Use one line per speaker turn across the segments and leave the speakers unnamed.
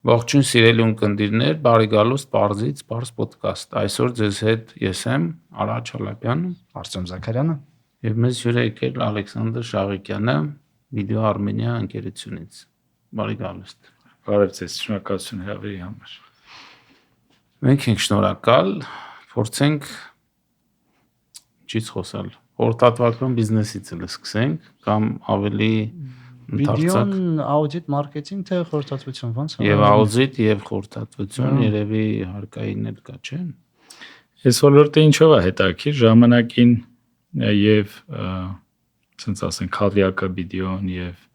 Ողջույն սիրելի ունկնդիրներ, բարի գալուստ Պարզից Պարզ ոդկաստ։ Այսօր ձեզ հետ ես եմ Արա Չալապյանը,
Արսեն Զաքարյանը
եւ մեզ հյուրը եկել Ալեքսանդր Շաղիկյանը Video Armenia ընկերությունից։ Բարի գալուստ։
Բարև ձեզ, շնորհակալություն հրավերի համար։
Մենք ենք շնորհակալ, փորձենք ճիշտ խոսալ։ Խորհրդատվական բիզնեսից էլ սկսենք կամ ավելի
Վիդեոն աուդիտ մարքեթինգ թե խորհրդատվություն ո՞նց է։
Եվ աուդիտ եւ խորհրդատվություն երևի հարկային էլ կա, չէ՞։
Այս ոլորտը ինչով է հետաքրքիր ժամանակին եւ ասենք ասենք Քավիակա Վիդեոն եւ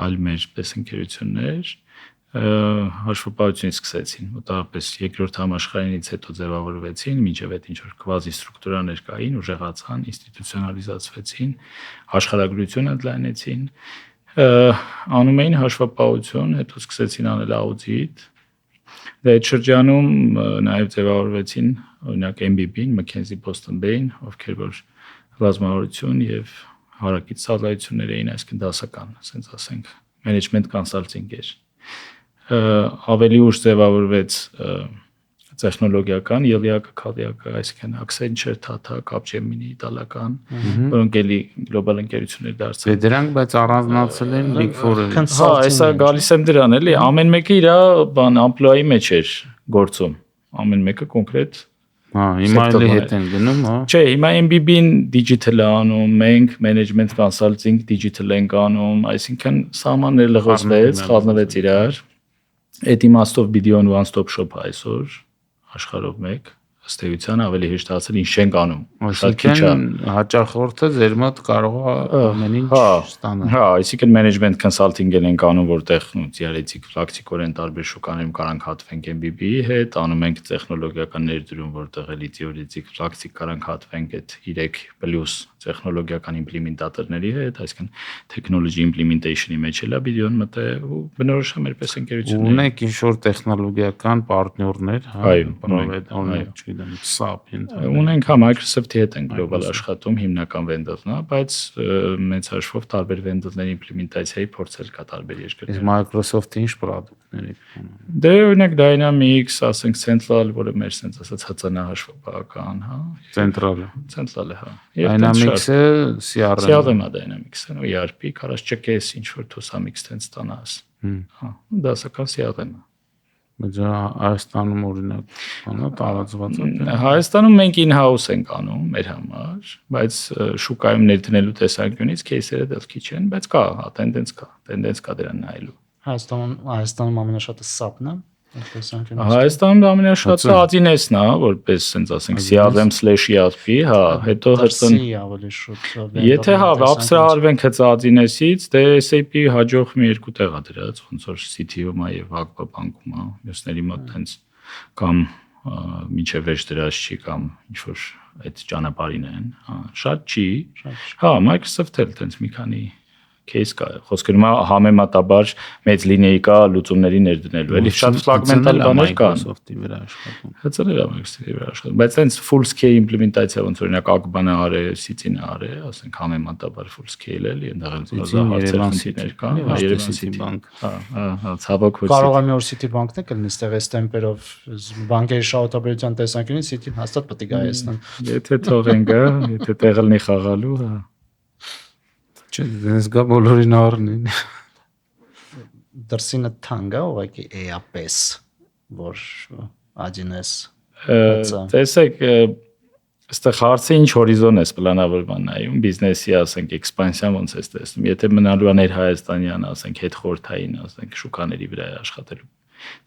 այլ մեր պես ընկերություններ հաշվապահություն սկսեցին, մոտավորապես երկրորդ համաշխարհայինից հետո ձևավորվեցին, մինչև այդ ինչ որ կվազի ստրուկտուրաներ կային, ուժեղացան, ինստիտուցիոնալիզացվեցին, աշխարհագրությունը ընդլայնեցին, անում էին հաշվապահություն, հետո սկսեցին անել աուդիտ։ Դե այդ շրջանում նաև ձևավորվեցին օրինակ MBB-ին, McKinsey Boston Bain, ովքեր որ ռազմավարություն եւ հարակից ծառայություններ էին, այսինքն դասական, ասենց ասենք, management consulting էր։ Ավելի ուշ ձևավորվեց տեխնոլոգիական ելյակը, քավիակը, այսինքն Accenture, Tata, Capgemini, իտալական, որոնք էլի գլոբալ ընկերություններ դարձան։
Դրանք բայց առանձնացել են Big Four-ը։
Հա, այսա գալիս եմ դրան, էլի, ամեն մեկը իր բան ամպլոյի մեջ էր գործում։ Ամեն մեկը կոնկրետ
Հա, հիմա էլի հետ են գնում, հա։
Չէ, հիմա MBB-ին digital է անում, մենք management consulting digital ենք անում, այսինքն սահմանները լղոզվեց, խառնվեց իրար։ Այդ իմաստով Video-ն one stop shop այսօր աշխարհով մեկ ըստ էության ավելի հեշտացել ինչ ենք անում։
Այսինքն հաճախորդը ձեր մոտ կարող է ամեն ինչ ստանալ։
Հա, այսինքն management consulting-ել ենք անում, որտեղ theoretic practical-են տարբեր շուկաներում կարանք հատվենք MBB-ի հետ, անում ենք տեխնոլոգիական ներդրում, որտեղ էլի theoretic practical կարանք հատվենք այդ 3+ տեխնոլոգիական իմպլեմենտատորների հետ, այսինքն technology implementation-ի մեջ էլա Video-ն մտե ու բնորոշ մեր պես ընկերություններ։
Ունեք ինչ-որ տեխնոլոգիական պարտներներ, հա,
Ունենք հա Microsoft-ի հետ են գլոբալ աշխատում, հիմնական vendor-ն է, բայց մեծ հաշվով տարբեր vendor-ների իմպլեմենտացիայի փորձեր կա տարբեր երկրներում։
Իսկ Microsoft-ի ինչ պրոդուկտներ եք։
Դե օրինակ Dynamics, ասենք Central, որը մեր sense ասած հծանա հաշվապահական, հա։ Central-ը, հա։
Dynamics-ը
CRM-ը Dynamics-ը, ERP, կարաս չկես ինչ որ Tosamix տենց ստանաս։ Հա, դասական CRM-ը։
Բայց Հայաստանում օրինակ բանա տարածված է։
Հայաստանում մենք in-house ենք անում մեր համար, բայց շուկայում ներդնելու տեսանկյունից кейսերը դեռ քիչ են, բայց կա, հա, տենդենս կա դրան նայելու։
Հայաստանում ամենաշատը SAP-ն է։
Հայաստանում ամենաշատը Adines-ն է, որպես ասենք ասենք CRM/ERP, հա, հետո հրցն
ավելի շուտ։
Եթե հա ապսրահարվենք հենց Adines-ից, դե SAP հաջող մի երկու տեղ է դրած, ոնց որ CTO-ում է եւ Ակբա բանկում է, մյուսների մոտ հենց կամ մինչև վերջ դրած չի կամ ինչ որ այդ ճանապարհին են, հա, շատ չի։ Հա, Microsoft-ը տենց մի քանի case կա, խոսքերում համեմատաբար մեծ լինեյկա լուծումների ներդնելու, էլի շատ ֆրագմենտալ բաներ կան։
Microsoft-ի վրա աշխատում։
Հծել է Microsoft-ի վրա աշխատում, բայց այնց full scale implementation ոնց օրինակ Ակբանը արե, City-ն արե, ասենք համեմատաբար full scale էլի, այնտեղ հարցեր կան, Երևան բանկ։ Հա, ցավոք ոչ։
Կարող է մի օր City բանկն է կլինի, ստեղ այս տեմպերով բանկերի շահութաբերության տեսանկյունից City-ն հաստատ պետք է գա Հայաստան։
Եթե թողեն գա, եթե տեղը լինի խաղալու, հա։
Չէ, դες գա բոլորին առնին։
Դրսինը թանկ է ուղղակի EAP-ս, որ Adines։
Տեսեք, այստեղ հարցը ինչ հորիզոն է պլանավորման նայում, բիզնեսի, ասենք, էքսպանսիան ոնց է տեսնում։ Եթե մնալու է ներհայաստանյան, ասենք, հետ խորհրդային, ասենք, շուկաների վրա աշխատելու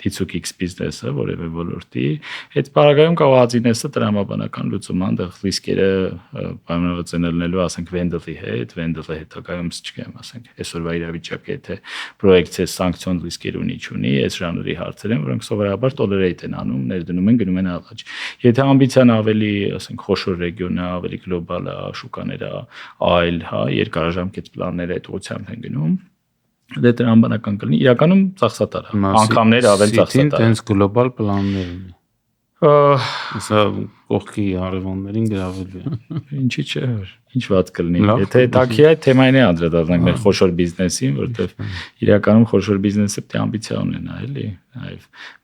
Թիցուկ X բիզնեսը, որևէ ոլորտի, այդ параգայում կարող Adines-ը տրամաբանական լուծում անդեղ ռիսկերը պայմանավորված են ելնելու, ասենք vendor-ի հետ, vendor-ը հետագայում չգիտեմ, ասենք, այսօրվա իրավիճակը եթե պրոյեկցիա սանկցիոն ռիսկեր ունի չունի, այս ժանրի հարցեր են, որոնք սովորաբար tolerate են անում, ներդնում են, գնում են առաջ։ Եթե ամբիցիան ավելի, ասենք, խոշոր ռեգիոն է, ավելի գլոբալ է, շուկաներ է, այլ, հա, երկարաժամկետ պլաններ այդ ուղղությամբ են գնում։ Դե տրամաբանական կլինի, իրականում ծախսատար է, անգամներ ավելի ծախսատար։
Տենց գլոբալ պլաններ ունի։ Սա կողքի հարևաններին գրավելու է։
Ինչի՞ չէ, ինչ վատ կլինի։ Եթե տակի այդ թեմային է անդրադառնանք մեր խոշոր բիզնեսին, որովհետև իրականում խոշոր բիզնեսը պետք է ամբիցիա ունենա, էլի։ Այո,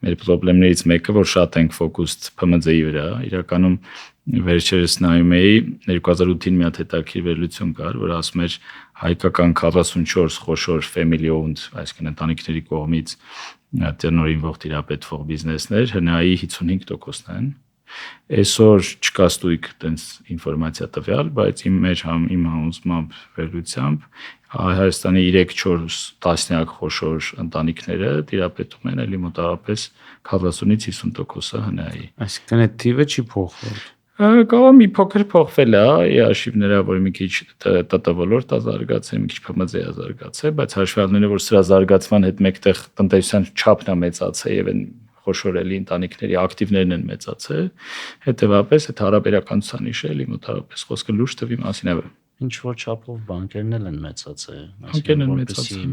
մեր խնդիրներից մեկը, որ շատ ենք ֆոկուսդ ՓՄԶ-ի վրա, իրականում վերջերս նայում էի 2008-ին մի հատ հետաքրքիր վերլուծություն կար, որ ասում էր հայկական 44 խոշոր family owned, այսինքն ընտանիքների կողմից տնօրինվող տիրապետվող բիզնեսներ ՀՆԱ-ի 55%-ն են։ Այսօր չկա ստույգ տենց ինֆորմացիա տվյալ, բայց իմ համոզմամբ վերլուծությամբ Հայաստանի 3-4 տասնյակ խոշոր ընտանիքները տիրապետում են էլի մոտավորապես 40-ից 50%-ը ՀՆԱ-ի։
Այսինքն այդ թիվը չի փոխվել։
Կարող մի փոքր փոխվել է, հաշիվները, որ մի քիչ ՏՏ ոլորտ է զարգացել, մի քիչ ՓՄԶ է զարգացել, բայց հաշվի առնելով, որ սրա զարգացման հետ մեկտեղ տնտեսության չափն է մեծացել եւ այն խոշորելի ընտանիքների ակտիվներն են մեծացել, հետեւաբար այդ հարաբերականության իշելի մոտավորապես խոսքը լուրջ թվի մասին է։
Ինչ որ չափով բանկերն են մեծացել,
բանկերն են մեծացել,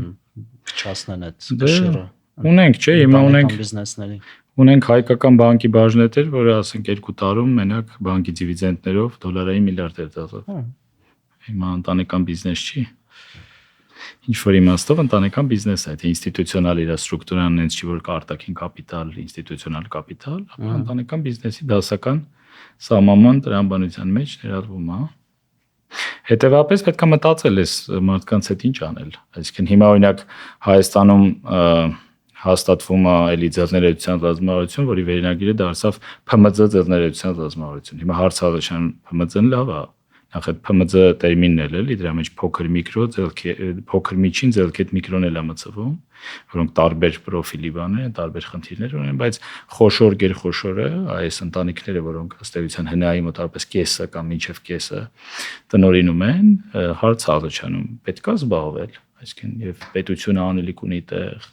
փչացնեն այդ կշիռը։
Ունենք, չէ, հիմա ունենք
բիզնեսների
Ունենք հայկական բանկի բաժնետեր, որը ասենք 2 տարում մենակ բանկի դիվիդենդներով դոլարային միլիարդ էր դասել։ Հիմա ընտանեկան բիզնես չի։ Ինչ որ իմաստով ընտանեկան բիզնես է, թե ինստիտուցիոնալ իր ստրուկտուրան այնց չի, որ կա արտաքին կապիտալ, ինստիտուցիոնալ կապիտալ, ապա ընտանեկան բիզնեսի դասական սահմանման տրամաբանության մեջ ներառվում է։ Հետևաբար պետք է մտածել այս մարդկանց հետ ինչ անել։ Այսինքն հիմա օրինակ Հայաստանում հաստատվում է էլի ձեռներեցության ռազմավարություն, որի վերնագիրը դարձավ ՓՄԶ ձեռներեցության ռազմավարություն։ Հիմա հարցալեշան ՓՄԶ-ն լավ է, նախ այդ ՓՄԶ տերմինն էլ էլի դրա մեջ փոքր միկրո, փոքր միջին, ձեռքետ միկրոն էլ է մցվում, որոնք տարբեր պրոֆիլի բաներ են, տարբեր խնդիրներ ունեն, բայց խոշոր գերխոշորը, այս ընտանիքները, որոնք ըստ էության ՀՆԱ-ի մոտավորապես կեսը կամ մինչև կեսը տնօրինում են, հարց առաջանում, պետք է զբաղվել, այսինքն եւ պետությունը անելիք ունի տեղ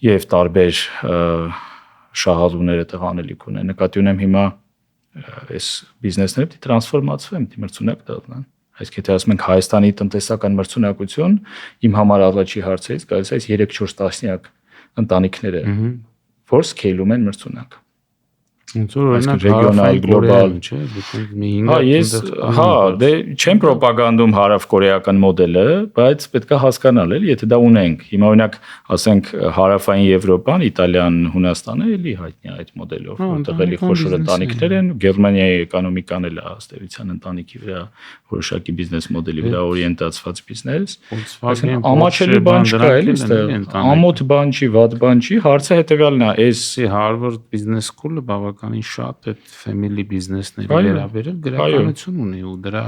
եւ տարբեր շահառուները տեղ անելիք ունեն։ Նկատի ունեմ հիմա այս բիզնեսները պետք է տրանսֆորմացվեն, պետք է մրցունակ դառնան։ Այսինքն եթե ասում ենք Հայաստանի տնտեսական մրցունակություն, իմ համար առաջի հարցերից գալիս է այս 3-4 տասնյակ ընտանիքները, որ սկեյլում են մրցունակ։
Ոնց որ օրինակ
ռեգիոնալ գլոբալ,
չէ, մի 5
դե չեմ ռոպագանդում հարավկորեական մոդելը, բայց պետք է հասկանալ էլի, եթե դա ունենք։ Հիմա օրինակ ասենք հարավային Եվրոպան, Իտալիան, Հունաստանը էլի հայտնի է այդ մոդելով, որտեղ էլի խոշոր ընտանիքներ են, Գերմանիայի էկոնոմիկան էլ է ըստ էության ընտանիքի վրա որոշակի բիզնես մոդելի վրա օրիենտացված բիզնես։ Ամաչելի բան չկա էլի, ամոթ բան չի, վատ բան չի, հարցը հետեւյալն է, այս
Harvard Business School-ը բավականին շատ այդ family business-ների վերաբերել գրականություն ունի ու դրա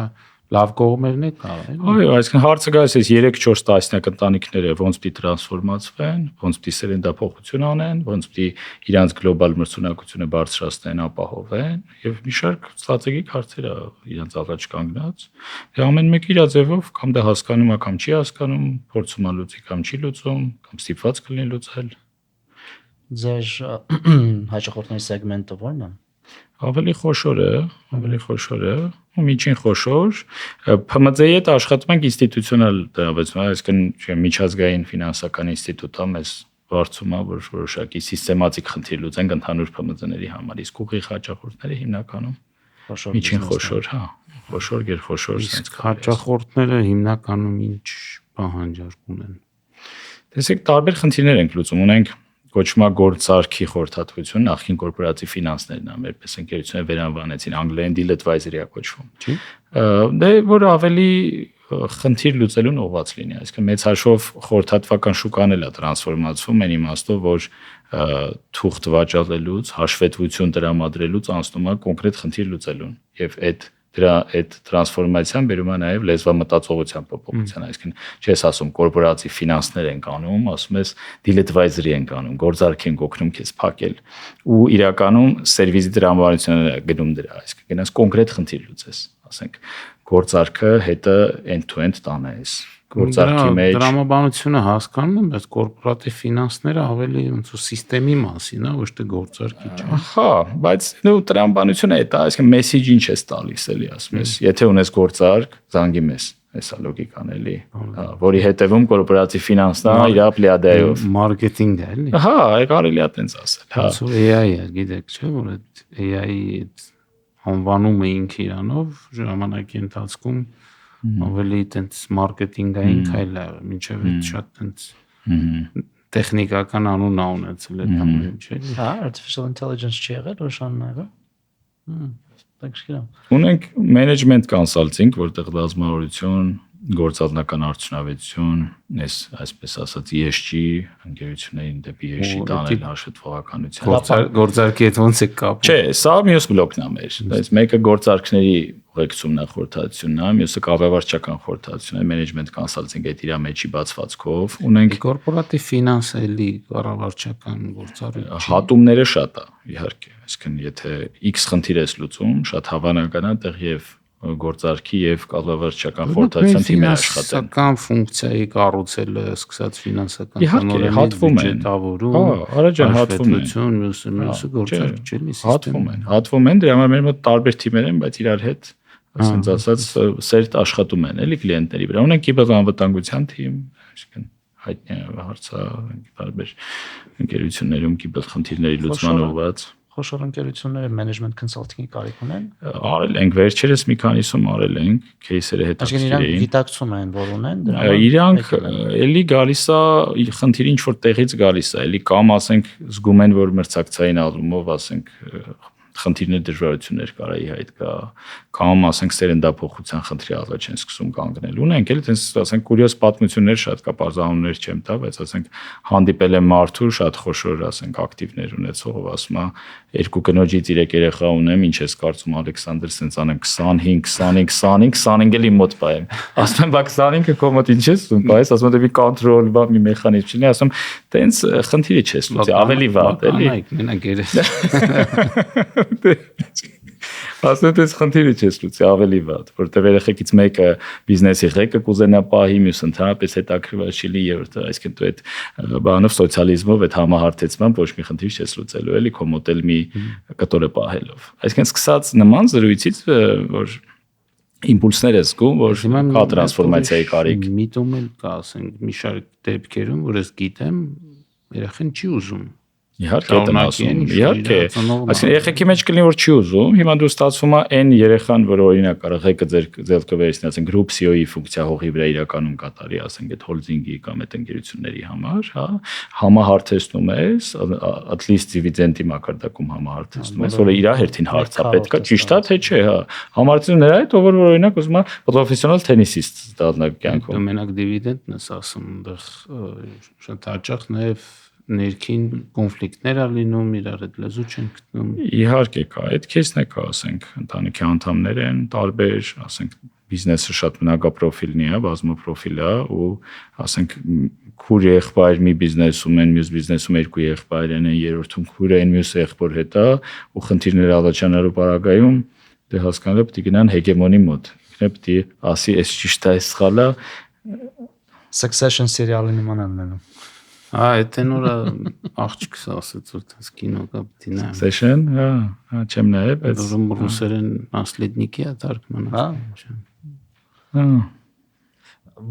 լավ կողմերն է կա, էլի։
Այո, այսինքն հարցը գալիս է 3-4 տասնյակ ընտանիքները ոնց պիտի տրանսֆորմացվեն, ոնց պիտի սերնդափոխություն անեն, ոնց պիտի իրանց գլոբալ մրցունակությունը բարձրացնեն, ապահովեն եւ մի շարք ստրատեգիկ հարցեր է իրանց առաջ կանգնած։ Դե ամեն մեկը իր ձևով կամ դա հասկանում է, կամ չի հասկանում, փորձում է լուծի կամ չի լուծում, կամ ստիպված կլինի լուծել։
Ձեր հաճախորդների սեգմենտը ո՞րն է։
Ավելի խոշոր է, ու միջին խոշոր, ՓՄԶ-ի հետ աշխատում ենք ինստիտուցիոնալ տրամաբանություն, այսինքն միջազգային ֆինանսական ինստիտուտը մեզ վարձում է, որ որոշակի սիստեմատիկ խնդիր լուծենք ընդհանուր ՓՄԶ-ների համար, իսկ ուղիղ հաճախորդները հիմնականում միջին խոշոր, խոշոր, գերխոշոր,
իսկ հաճախորդները հիմնականում ինչ պահանջարկ ունեն։
Տեսեք, տարբեր խնդիրներ ենք լուծում, ունենք կոչվում է գործարքի խորհրդատվություն, նախին կորպորատիվ ֆինանսներն է, մերպես ընկերությունը վերանվանեցին, անգլերեն deal advisory է կոչվում։
Չի։
Դե որ ավելի խնդիր լուծելուն ուղղված լինի, այսինքն մեծ հաշվով խորհրդատվական շուկան էլ է տրանսֆորմացվում այն իմաստով, որ թուղթ վաճառելուց, հաշվետվություն տրամադրելուց անցնում է կոնկրետ խնդիր լուծելուն եւ այդ տրանսֆորմացիան բերում է նաև լեզվամտածողության փոփոխության, այսինքն չես ասում կորպորատիվ ֆինանսներ են անում, ասում ես deal advisory են անում, գործարք են օգնում քեզ փակել ու իրականում սերվիսի տրամաբանությունը գնում դրա, այսինքն գնաս կոնկրետ խնդիր լուծես, ասենք գործարքը հետը end-to-end տանես գործարքի մեջ
տրամաբանությունը հասկանում եմ, բայց կորպորատիվ ֆինանսները ավելի ոնց որ սիստեմի մասին է, ոչ թե գործարքի չէ։
Հա, բայց նո տրամաբանությունը է դա, այսինքն մեսեջը ինչ ես տալիս էլի, ասում ես, եթե ունես գործարք, զանգի մեզ։ Էսա լոգիկան էլի, որի հետևում կորպորատիվ ֆինանսն է իր պլիադայով։
Մարքեթինգ է, էլի։
Հա, կարելի է այդպես ասել, հա։
Այսօր AI-ը, գիտեք, չէ՞, որ այդ AI-ի անվանումը ինքը իրանով ժամանակի ընթացքում ավելի այդպես մարքեթինգային քայլ է, մինչև այդ շատ այդպես տեխնիկական անուն է ունեցել այդ ամենը, չէ՞։
Հա, artificial intelligence չի եղել Ռոշանները։
Ունենք management consulting, որտեղ դասավորություն, գործառնական արդյունավետություն, այսպես ասած ESG ընկերություններին դեպի ESG տանել հաշվետվողականության։
Գործարքի հետ ոնց է կապը։
Չէ, սա մյուս բլոկն է մեր։ Այս մեկը գործարքների ուղեկցումն է, խորհրդատվությունն է, մյուսը կառավարչական խորհրդատվությունն է, management consulting այդ իր մեջի բացվածքով ունենք
կորպորատիվ ֆինանսելի կառավարչական գործառույթ։
Հատումները շատ է, իհարկե, այսինքն եթե X խնդիր ես լուծում, շատ հավանական է տեղ եւ գործարքի եւ կառավարչական խորհրդատվության թիմի աշխատեն։
Ֆինանսական ֆունկցիայի կառուցելը, սկսած ֆինանսական
իհարկե հատվում են,
բյուջետավորում,
առաջան հատվում են,
մյուսը գործարք չէ՞,
հատվում են, դրա համար մեր մոտ տարբեր թիմեր են, բայց իրար հետ ասենց ասած սերտ աշխատում են, էլի կլիենտների վրա։ Ունենք կիբերանվտանգության թիմ, այսինքն հայտնի հարցը տարբեր ընկերություններում կիբերխնդիրների լուծման ուղղված
խոշոր ընկերությունները management consulting-ի կարիք ունեն։
Արել ենք վերջերս մի քանիսում արել ենք, кейսերը հետաքրքիր էին։
Իրանք գիտակցում են, որ ունեն դրա։
Իրանք էլի գալիս է, խնդիրը ինչ որ տեղից գալիս է, էլի կամ ասենք զգում են, որ մրցակցային առումով ասենք խնդիրներ դժվարություններ կարայի հայտ կա կամ ասենք սերնդափոխության խնդրի առաջ են սկսում կանգնել ունենք էլ այդպես ասենք կուրիոզ պատմություններ շատ կա բարձրահանումներ չեմ տա բայց ասենք հանդիպել եմ մարդու շատ խոշոր ասենք ակտիվներ ունեցող ով ասում է երկու կնոջից 3 երեխա ունեմ ինչ ես կարծում Ալեքսանդր սենց անեմ 25 էլի մոտ բայեմ ասում եմ բա 25-ը քո մոտ ինչ ես ուզում բայց ասում եմ դեպի կոնտրոլ բա մի մեխանիզմ չունի ասում տենց խնդիրը չես լուծի ավելի վատ էլի
մենակ երես
Ասում ես խնդիրը չես լուծի ավելի վատ, որտեղ երեխեքից մեկը բիզնեսի ղեկը կուզենա պահի, մյուսը ընդհանրապես հետաքրքրված չի լինի եւ այսինքն դու այդ բանով սոցիալիզմով այդ համահարթեցման ոչ մի խնդիր չես լուծելու, էլի քո մոդել մի կտորը պահելով։ Այսինքն սկսած նման զրույցից որ իմպուլսներ ես զգում, որ կա տրանսֆորմացիայի կարիք։
Միտում էլ կա, ասենք, մի շարք դեպքերում, որ ես գիտեմ, երեխան չի ուզում
Իհարկե դա ասում, իհարկե։ Այսինքն երեխեքի մեջ կլինի որ չի ուզում, հիմա դու ստացվում է այն երեխան, որը օրինակ կարող ղեկը ձեր վերցնի, ասենք group CEO-ի ֆունկցիա հողի վրա իրականում կատարի, ասենք այդ հոլդինգի կամ այդ ընկերությունների համար, հա, համահարթեցնում ես, at least դիվիդենդի մակարդակում համահարթեցնում ես, որը իր հերթին հարց է, պետքա ճիշտ է թե չէ, հա։ Համարցնում նրա հետ, ով որ օրինակ ուզում է պրոֆեսիոնալ թենիսիստ դառնալ կյանքում։
Դու մենակ դիվիդենդն ես ասում, այնտեղ շատ հաճախ նաև ներքին կոնֆլիկտներ ա լինում, իրար հետ լեզու չեն գտնում։
Իհարկե կա, այդ քեզն է կա, ասենք, ընտանիքի անդամներ են, տարբեր, ասենք, բիզնեսը շատ մնակապրոֆիլնի է, բազմապրոֆիլ է ու ասենք քուր եղբայր մի բիզնեսում են, մյուս բիզնեսում երկու եղբայր են, երրորդում քուրը են, մյուսը եղբոր հետ է ու խնդիրներ առաջանալու պարագայում դե հասկանալը պետք է գնան հեգեմոնի մոտ։ Ինքն է պետք է ասի, այս ճիշտ է, այս սխալ է։
Succession սերիալի նման անելու։
Այդ նորը աղջիկս ասաց որ դες կինո կա պետք է նայեմ։
Session, հա, չեմ նայել, բայց
ռուսերեն наследники է թարգմանել։
Հա։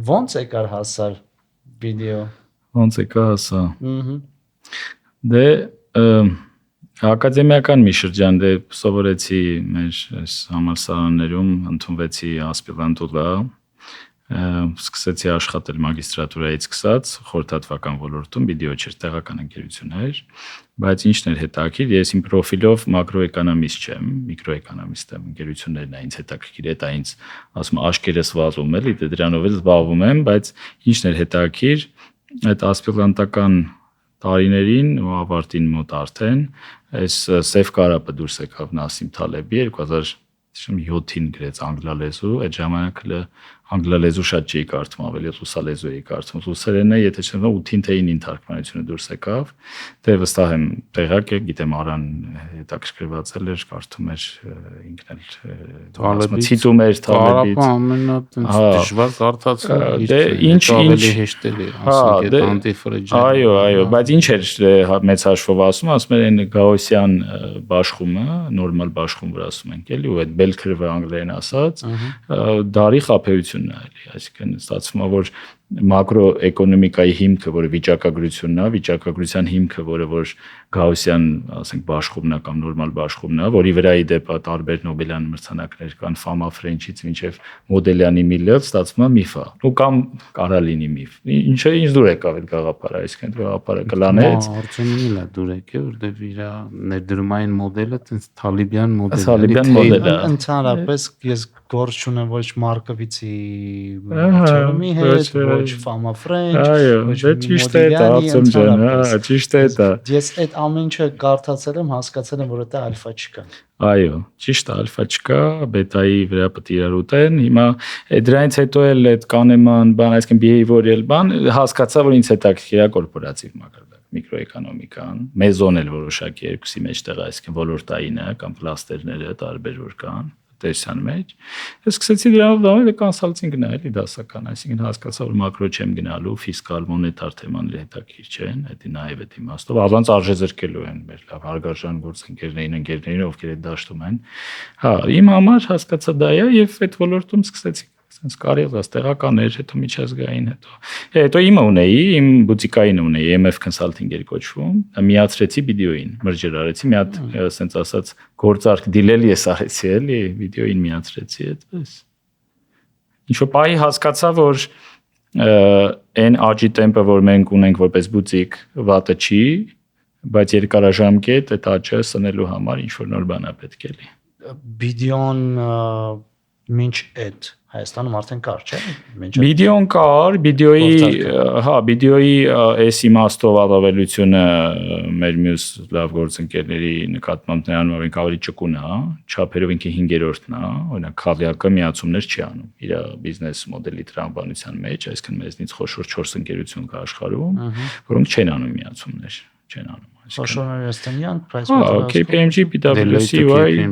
Ոնց եկար հասար վիդեո։
Ոնց եկա հասա։ Դե ակադեմիական մի շրջան դե սովորեցի մեր այս համալսարաններում ընդունվեցի ասպիրանտուրա սկսեցի աշխատել մագիստրատուրայից սկսած խորհրդատվական ոլորտում վիդեո չէր տեղական ընկերություններ բայց ինչն էր հետաքրքիր ես իմ պրոֆիլով մակրոէկոնոմիստ չեմ միկրոէկոնոմիստ եմ ընկերություններն է ինձ հետաքրքիր է դա ինձ ասում աշկերտս վազում էլի դե դրանով էլ զբաղվում եմ բայց ինչն էր հետաքրքիր այդ ասպիրանտական տարիներին ու ավարտին մոտ արդեն այս Սև կարապը դուրս եկավ Նասիմ Թալեբի 2007-ին գրեց անգլալեզու այդ ժամանակ անգլալեզու շատ չի կարդում, ավելի ռուսալեզու էի կարդում։ Ռուսերենը, եթե չեմ վա 8-ին թե 9-ին թարգմանությունը դուրս եկավ, դե վստահ եմ տեղակ է, գիտեմ Արան հետաքրքրվածել էր, կարդում էր ինքն էլ ցիտում էր Թալեբից։
Դժվար կարդացել։
Դե ինչ
ավելի հեշտ է, ասենք այդ անտիֆրեջը։
Այո, բայց ինչ էր մեծ հաշվով ասում էր այն Գաոսյան բաշխումը, նորմալ բաշխում որ ասում ենք, էլի ու այդ Bell curve անգլերեն ասած, դարի խաբեություն վիճակագրությունն է, էլի, այսինքն ստացվում է, որ մակրոէկոնոմիկայի հիմքը, որը վիճակագրությունն է, վիճակագրության հիմքը, որ գաուսյան, ասենք, բաշխումն է կամ նորմալ բաշխումն է, որի վրա ի դեպ տարբեր Նոբելյան մրցանակներ կան, Ֆամա Ֆրենչից մինչև Մոդելյանի Միլլը, ստացվում է միֆ է, ու կամ կարա լինի միֆ։ Ինչը ինձ դուր եկավ այդ գաղափարը, այսինքն գաղափարը կլանեց։
Արդյունքն է դուր եկել, որտեղ իր ներդրումային մոդելը տենց Թալիբյան մոդելը։
Թալիբյան մոդելը։
Ընդհանրապես ես գործ չունեմ ոչ Մարկովիցի թեորեմի հետ, ոչ Ֆամա Ֆրենչ,
ոչ ճիշտ է դա, Արտեմ ջան, հա, ճիշտ է դա։
Ես այդ ամեն ինչը կարդացել եմ, հասկացել եմ, որ դա ալֆա չկա։
Այո, ճիշտ է, ալֆա չկա, բետայի վրա պետք է իրար ուտեն։ Հիմա դրանից հետո էլ այդ կանեման բան, այսինքն behavioral բան, հասկացա, որ ինձ հետաքրքիր է կորպորատիվ մակարդակ, միկրոէկոնոմիկան, մեզոն էլ որոշակի երկուսի մեջտեղ, այսինքն ոլորտային է կամ կլաստերները տարբեր որ կան տեսան մեջ։ Ես սկսեցի դրանով դառնել կոնսալտինգ գնալ դասական, այսինքն հասկացա, որ մակրո չեմ գնալու, ֆիսկալ, մոնետար թեմաները հետաքրքիր չեն, դա նաև այդ իմաստով առանց արժեզրկելու են մեր լավ հարգարժան գործընկերներին, ովքեր այդ դաշտում են։ Հա, իմ համար հասկացա դա է եւ այդ ոլորտում սկսեցի sense կարիերաս տեղականներ, հետո միջազգային, հետո իմը ունեի, իմ բուտիկային ունեի, MF Consulting էր կոչվում, միացրեցի վիդեոին, մերջեր արեցի, մի հատ sense ասած գործարք դիլել ես արեցի էլի, վիդեոին միացրեցի այդպես։ Ինչ-որ պահի հասկացա, որ այն աճի տեմպը, որ մենք ունենք որպես բուտիկ, վատը չի, բայց երկարաժամկետ այդ աճը սնելու համար ինչ-որ նոր բան է պետք էլի։
Վիդեոն մինչ այդ Հայաստանում արդեն կար, չէ՞։
Վիդեոն կար, վիդեոյի այս իմաստով առավելությունը մեր մյուս լավ գործընկերների նկատմամբ նրանում ավելի ավելի ճկուն է, չափերով ինքը 5-րդն է, օրինակ Քավիակը միացումներ չի անում իր բիզնես մոդելի տրամաբանության մեջ, այսինքն մեզնից խոշոր 4 ընկերություն կա աշխարհում, որոնք չեն անում միացումներ, չեն անում։
Խոշորներ Էստոնյան,
KPMG, PwC,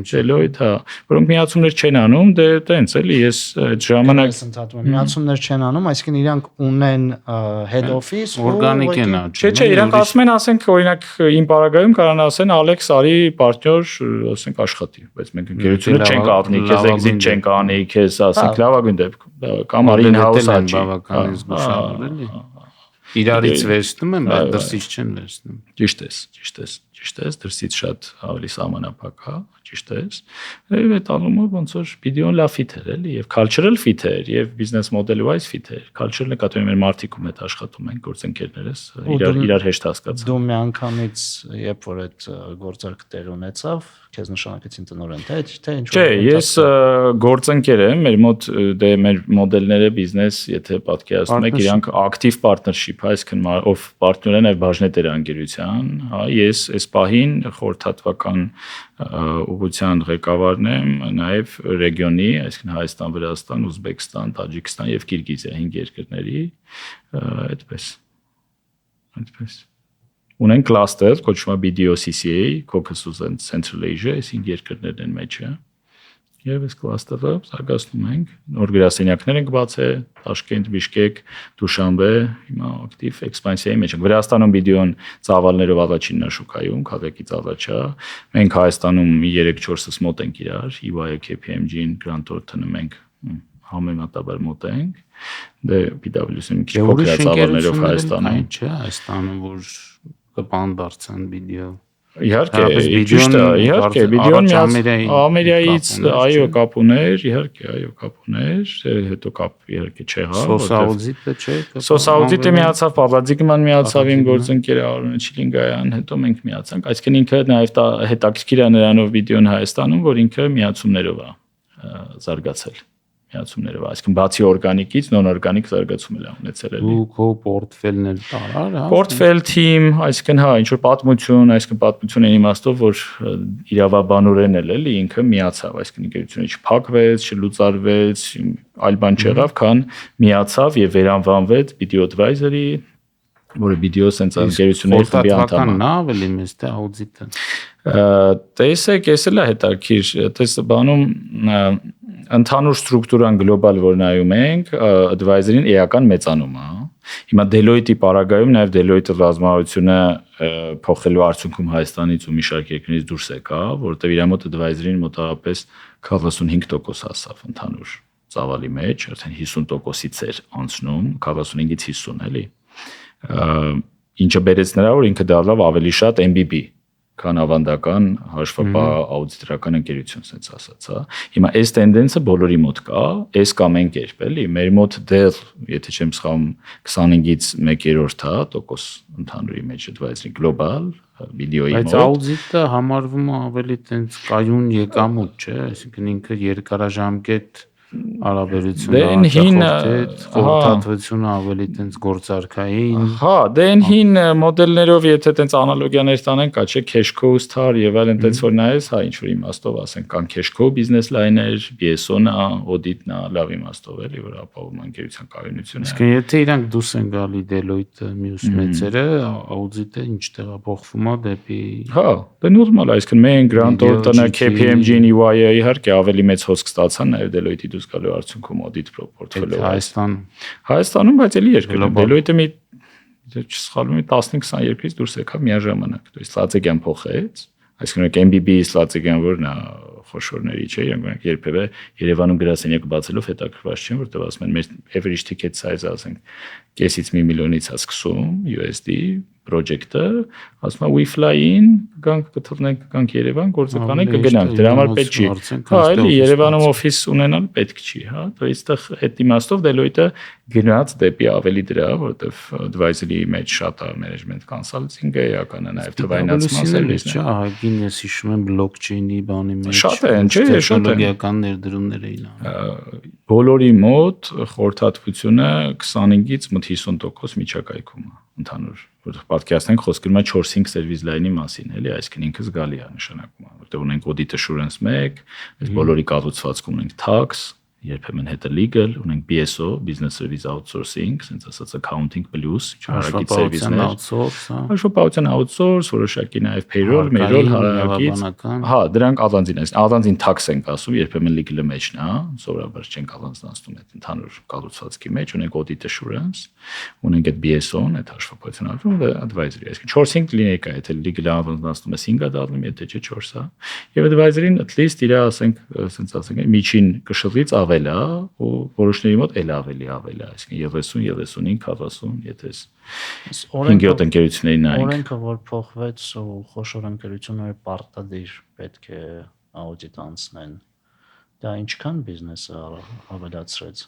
Deloitte, հա, որոնք միացումներ չեն անում, դե տենց էլի ես այդ ժամանակ
միացումներ չեն անում, այսինքն իրանք ունեն head office,
օրգանիկ են աճում։
Չէ, իրանք ասում են, ասենք, օրինակ իմ պարագայում կարան ասեն Ալեքս արի պարտներ, ասենք աշխատի, բայց մենք ընկերությունը չենք ապնի, քեզ exit չենք անի, քեզ ասենք լավագույն դեպքում կամ արի in-house աճի։
Բավականին զգուշանում էլի։ Իրարից վերցնում են, բայց դրսից չեն վերցնում։
Ճիշտ ես, դրսից շատ ավելի սահմանափակ է, ճիշտ ես։ Եվ այդ առումով ոնց որ վիդեոն լավ ֆիթ էր էլի, եւ cultural fit էր, եւ business model wise fit էր։ Cultural նկատի ունեմ մեր մարտիկում հետ աշխատում ենք գործընկերներս, իրար հեշտ հասկացան։
Դու մի անգամից երբ որ այդ գործարքը տեղ ունեցավ, քեզ նշանակեցին տնօրեն, թե ինչ։
Չէ, ես գործընկեր եմ, մեր մոտ դե մեր մոդելները բիզնես, եթե պատկերացնում եք, իրանք active partnership, այսինքն ով պարտներ են այլ բաժնետեր անգերության, հա, ես այս պահին խորհրդատվական ուղղության ղեկավարն եմ նաև ռեգիոնի, այսինքն Հայաստան, Վրաստան, Ուզբեկստան, Տաջիկստան եւ Կիրգիզիա 5 երկրների, այդպես։ Ունեն կլաստեր, կոչվում է BDO-CCA, Caucasus and Central Asia, այս 5 երկրներն են մեջը։ Եվ այս կլաստերը զարգացնում ենք, նոր գրասենյակներ ենք բացել, Տաշկենտ, Բիշկեք, Դուշանբե, հիմա ակտիվ էքսպանսիայի մեջ ենք։ Վրաստանում վիդեոն ծավալներով առաջինն է շուկայում, քաղաքից առաջա։ Մենք Հայաստանում 3-4-ս մոտ ենք իրար, EY-ը, KPMG-ին, Grant Thornton-ը մենք համեմատաբար մոտ ենք։ Դե PwC-ն մի քիչ փոքր է ծավալներով Հայաստանում։
Չէ, Հայաստանում որ կպան դարձան վիդեո։
Իհարկե, ճիշտ է, իհարկե, վիդեոն Ամերիկայից այո կապ ուներ, իհարկե, այո կապ ուներ, հետո կապ իհարկե չեղավ,
Սոսաուդիտը չէ։
Սոսաուդիտը միացավ, Պավլադիկման միացավ իմ գործընկերը Արոնը Չիլինգայան, հետո մենք միացանք, այսինքն ինքը նաև հետաքրքիր է նրանով վիդեոն Հայաստանում, որ ինքը միացումներով է զարգացել։ Միացումներով, այսինքն բացի օրգանիկից նոն-օրգանիկ զարգացում էլ ունեցել էլի։
Ու քո պորտֆելներ տարար, հա։
Պորտֆել թիմ, այսինքն հա, ինչ որ պատմություն, այսինքն պատմությունն իմաստով, որ իրավաբանորեն էլի ինքը միացավ, այսինքն ինքնությունը չփակվեց, չլուծարվեց, այլ բան չեղավ, քան միացավ եւ վերանվանվեց Video Advisory, որը Video Sense ընկերությունների խմբի անդամ է։
Նա ավելի մեծ թե աուդիտը։
Տեսեք, էս էլ է հետաքրքիր, տես բանում ընդհանուր ստրուկտուրան գլոբալ որ նայում ենք, advisory-ին էական մեծանում է։ Հիմա Deloitte-ի պարագայում նաև Deloitte-ը ռազմավարությունը փոխելու արդյունքում Հայաստանից ու մի շարք երկրներից դուրս եկավ, որտեղ իր մոտ advisory-ին մոտավորապես 45% հասավ ընդհանուր ծավալի մեջ, արդեն 50%-ից էր անցնում, 45-ից 50 էլի։ Ինչը բերեց նրա, որ ինքը դառավ ավելի շատ MBB, քան ավանդական հաշվապահ աուդիտորական ընկերություն, ասենց ասած, հա։ Հիմա այս տենդենսը բոլորի մոտ կա, այս կամ այն կերպ էլի, մեր մոտ դեռ, եթե չեմ սխալվում, 25-ից 1/3 հա, տոկոս ընդհանուրի մեջ advisory global վիդեոյի մոտ։
Բայց աուդիտը համարվում է ավելի տենց կայուն եկամուտ, չէ՞, այսինքն ինքը երկարաժամկետ հարաբերությունը խորհրդատվությունը ավելի տենց գործարքային։
Հա, դե այն հին մոդելներով եթե տենց անալոգիաներ տանենք, կա չէ cash cow star եւ այլն, տենց որ նայես, հա, ինչ որ իմաստով ասենք, կան cash cow business line-եր, BSO-ն է, audit-ն է, լավ իմաստով էլի, որ ապահովում ընկերության կայունությունը։
Իսկ եթե իրանք դուրս են գալի Deloitte-ը, մյուս մեծերը, audit-ը ինչ տեղափոխվում է դեպի։
Հա, դե նորմալ է, այսինքն մենք Grant-Thornton-ը, KPMG-ն, EY-ը իհարկե ավելի մեծ հոսք ստացան նաեւ Deloitte-ի դուրս գալու արդյունքում audit portfolio-ը Հայաստանում, բայց էլի երկրում Deloitte-ը մի չսխալվում 15-20 դուրս եկավ միաժամանակ, то есть Սլացեգյան փոխեց, այսինքն MBB Սլացեգյան որն է խոշորների չէ, իրանք երբևէ Երևանում գրասենյակ բացելով հետաքրքրված չեն, որտեղ ասում են մեր average ticket size-ը ասենք կեսից 1 միլիոնից է սկսում USD project-ը, ասում է we fly in, գանք կթողնենք, գանք Երևան, գործը կանենք, կգնանք, դրա համար պետք չի։ Հա, էլի Երևանում օֆիս ունենալ պետք չի, հա, то есть այդ իմաստով Deloitte-ը գնաց դեպի ավելի դրա, որովհետև advisory մեջ շատ է management consulting-ը, էականը նաև թվայնացման սերվիսն է։
Ահագին ես հիշում եմ blockchain-ի բանի մեջ։
Շատ են, չէ, շատ են։
Տեխնոլոգիական ներդրումներ էին անում։
Բոլորի մոտ խորհրդատվությունը 25-ից մոտ 50% միջակայքում է ընդհանուր, որ պատկերացնենք խոսքը գնում է 4-5 service line-ի մասին, էլի, այսինքն ինքը զգալի է նշանակում, որտեղ ունենք audit assurance 1, այս բոլորի կառուցվածքում ունենք tax, երբեմն հետը legal, ունենք BSO, business service outsourcing, ասենց ասած accounting plus, հարակից սերվիսներ, հաշվապահության outsource, որոշակի նաև payroll, payroll հարակից, հա, դրանք առանձին են, առանձին tax են ասում, երբեմն legal-ը մեջն է, սովորաբար չենք առանձնացնում այդ ընդհանուր կառուցվածքի մեջ, ունենք audit assurance, ունենք այդ BSO-ն, այդ հաշվապահության advisory, այսինքն 4-5 լինեյք է, եթե legal-ը առանձնացնում է 5-ը դառնում, եթե չէ 4-ը, եւ advisory-ն at least իր ասենք, ասենց ասենք, միջին կշռից ավել է, ու որոշների մոտ էլ ավելի է, այսինքն 30, 35, 40, եթե 5-7 ընկերությունների նայենք։
Օրենքը որ փոխվեց ու խոշոր ընկերությունները պարտադիր պետք է աուդիտ անցնեն, դա ինչքան բիզնեսը ավելացրեց։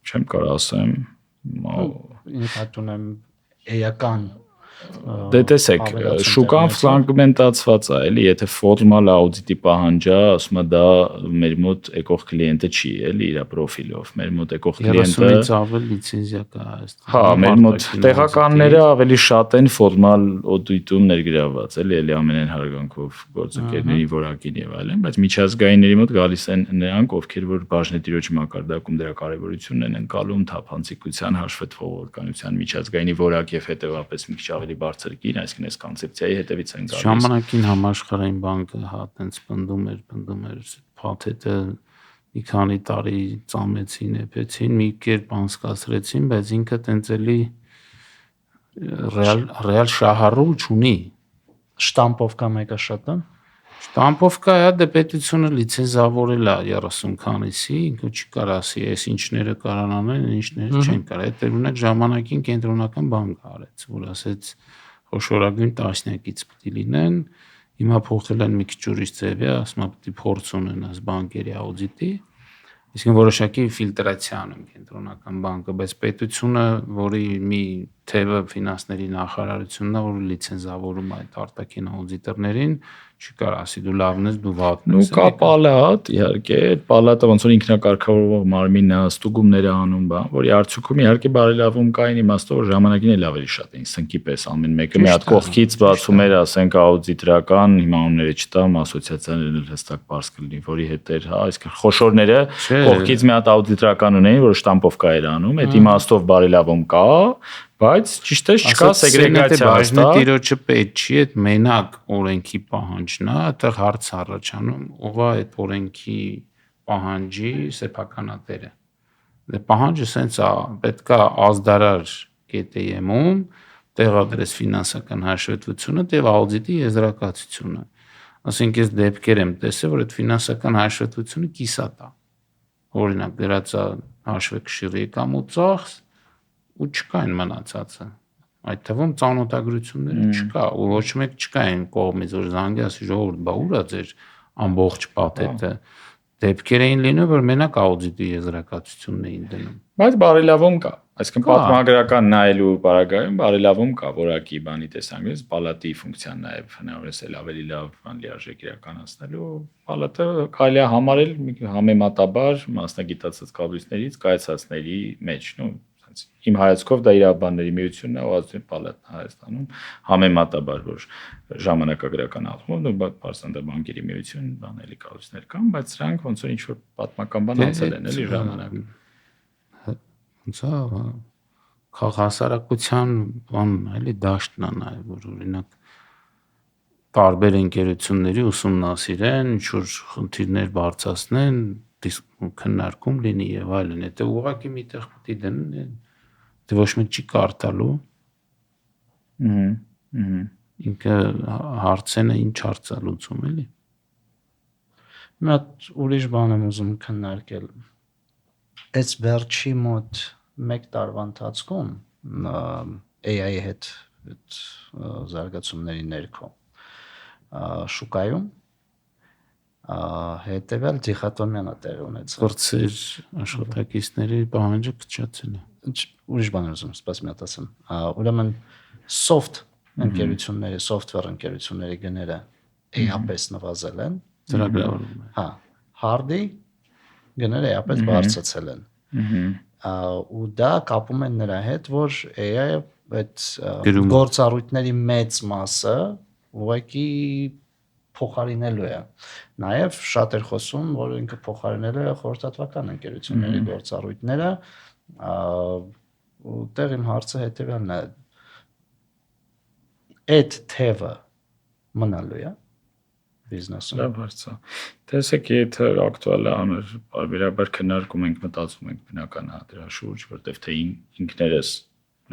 Չեմ կարող ասեմ,
ինքնատուն եմ էական
Դե տեսեք, շուկան ֆրագմենտացված է, էլի, եթե ֆորմալ աուդիտի պահանջա, ասում է դա մեր մոտ եկող կլիենտը չի, էլի, իր պրոֆիլով, մեր մոտ եկող կլիենտը
30-ից ավել լիցենզիա կա Հայաստանում։
Հա, մեր մոտ տեղականները ավելի շատ են ֆորմալ աուդիտում ներգրավված, էլի ամենայն հարգանքով գործընկերների որակին եւ այլն, բայց միջազգայինների մոտ գալիս են նրանք, ովքեր որ բաժնետիրոջ մակարդակում դրա կարեւորությունն են ընկալում թափանցիկության, հաշվետվողականության, միջազգայինի որակ եւ հետեւապես մի քիչ ավելի բարձր գին, այսինքն այս կոնցեպցիայի հետևից են գալիս։
Ժամանակին համաշխարհային բանկը հա տենց պնդում էր փաթեթը մի քանի տարի ծամեցին, էփեցին, մի կերպ անցկացրեցին, բայց ինքը տենց էլի ռեալ շահառու չունի։
Շտամպով կա մեկը շատը։
Շտամպով կա, դե պետությունը լիցենզավորել է 30 քանիսի, ինքը չի կարող ասի, այս ինչները կարան անեն, ինչները չեն կարող։ Այդ օրինակ ժամանակին կենտրոնական բանկը արեց, որ ասեց խոշորագույն տասնյակից պետք է լինեն, հիմա փոխել են մի քիչ ուրիշ ձևի, ասում է պետք է փորձ ունենաս բանկերի աուդիտի, իսկ որոշակի ֆիլտրացիա անում կենտրոնական բանկը, բայց պետությունը, որի մի թևը ֆինանսների նախարարությունն է, որ լիցենզավորում է այդ արտաքին աուդիտորներին, չի կարող ասի դու լավն ես, դու վատն ես։
Ու կա պալատ, իհարկե, այդ պալատը ոնց որ ինքնակարգավորող մարմինն է, ստուգումներ է անում, բան, որի արդյունքում իհարկե բարելավում կային իմաստով, որ ժամանակին էլ ավելի շատ էին սնկի պես ամեն մեկը մի հատ կողքից բացում էր, ասենք աուդիտորական, հիմա անունները չտամ, ասոցիացիաներն էլ հստակ բարձ կլինի, որի հետ էր, հա, այսինքն խոշորները կողքից մի հատ աուդիտորական ունեին, որ շտամպով կա էր անում, այդ իմաստով բարելավում կա, բայց ճիշտ է, չկա սեգրեգացիա,
բաժնետիրոջը պետք չի, այդ մենակ օրենքի պահանջն է, այդտեղ հարց առաջանում, ով է այդ օրենքի պահանջի սեփականատերը։ Դե պահանջը սենց է, պետք է ազդարար GTM-ում տեղադրես ֆինանսական հաշվետվությունը եւ աուդիտի եզրակացությունը։ ասենք ես դեպքեր եմ տեսել, որ այդ ֆինանսական հաշվետվությունը կիսատ է։ Օրինակ դրածա հաշվեկշիռի կամ ու ծախս ու չկա այն մնացածը։ Այդ թվում ծանոթագրությունները չկա, ու ոչ մեկ չկա այն կողմից, որ զանգի ասի ժողովուրդ, բա ուր է ձեր ամբողջ պատետը։ Դեպքեր էին լինում, որ մենակ աուդիտի եզրակացությունն էին դնում։
Բայց բարելավում կա, այսինքն պատմագրական նայելու բարագայում բարելավում կա որակի բանի տեսանկյունից պալատի ֆունկցիան նաև հնարավորինս էլ ավելի լավ բան լիարժեք իրականացնելու պալատը կարելի է համարել համեմատաբար մասնագիտացած կառույցներից կայացածների մեջ, իմ հայացքով դա իրավաբանների միությունն է, Ազգային պալատն Հայաստանում համեմատաբար որ ժամանակագրական առումով բարձրանդաբանկերի միություն բաների կառույցներ կան, բայց սրանք ոնց որ ինչ որ պատմական բան անցել են էլի ժամանակ։
Ոնց է քաղաքասարակության բան էլի դաշտն է նաև որ օրինակ տարբեր ընկերությունների ուսումնասիրեն, ինչ որ խնդիրներ բարձրացնեն, քննարկում լինի եւ այլն, եթե ուղղակի միտեղ պետք է դնեն, դե ոչ մեկ չի կարդալու։ Ինքը հարցենը ինչ հարց է լուծում էլի։
Մի հատ ուրիշ բան եմ ուզում քննարկել։ Այս վերջի մոտ 1 տարվա ընթացքում AI-ի հետ զարգացումների ներքո շուկայում հետևյալ դիխոտոմիան է տեղի ունեցել։
Գործեր աշխատակիցների պահանջը քչացել է։
Ուրիշ բան եմ ուզում, սպաս մի հատ ասեմ։ Ուրեմն soft ընկերությունների, software ընկերությունների գները էապես նվազել են։
Ծրագրավորում է։
Հա, hard-ի գները էապես բարձրացել են։ Ու դա կապում են նրա հետ, որ AI-ը այդ գործառույթների մեծ մասը ուղղակի փոխարինելու է։ Նաև շատ էր խոսում, որ ինքը փոխարինելու է խորհրդատվական ընկերությունների գործառույթները, ու տեղ իմ հարցը հետևյալն է. այդ թևը մնալու է բիզնեսում։
Լավ հարց է։ Տեսեք, եթե ակտուալ է անր, բարբերաբար քննարկում ենք, մտածում ենք բնական է դրա շուրջ, որտեվ թե ինքներս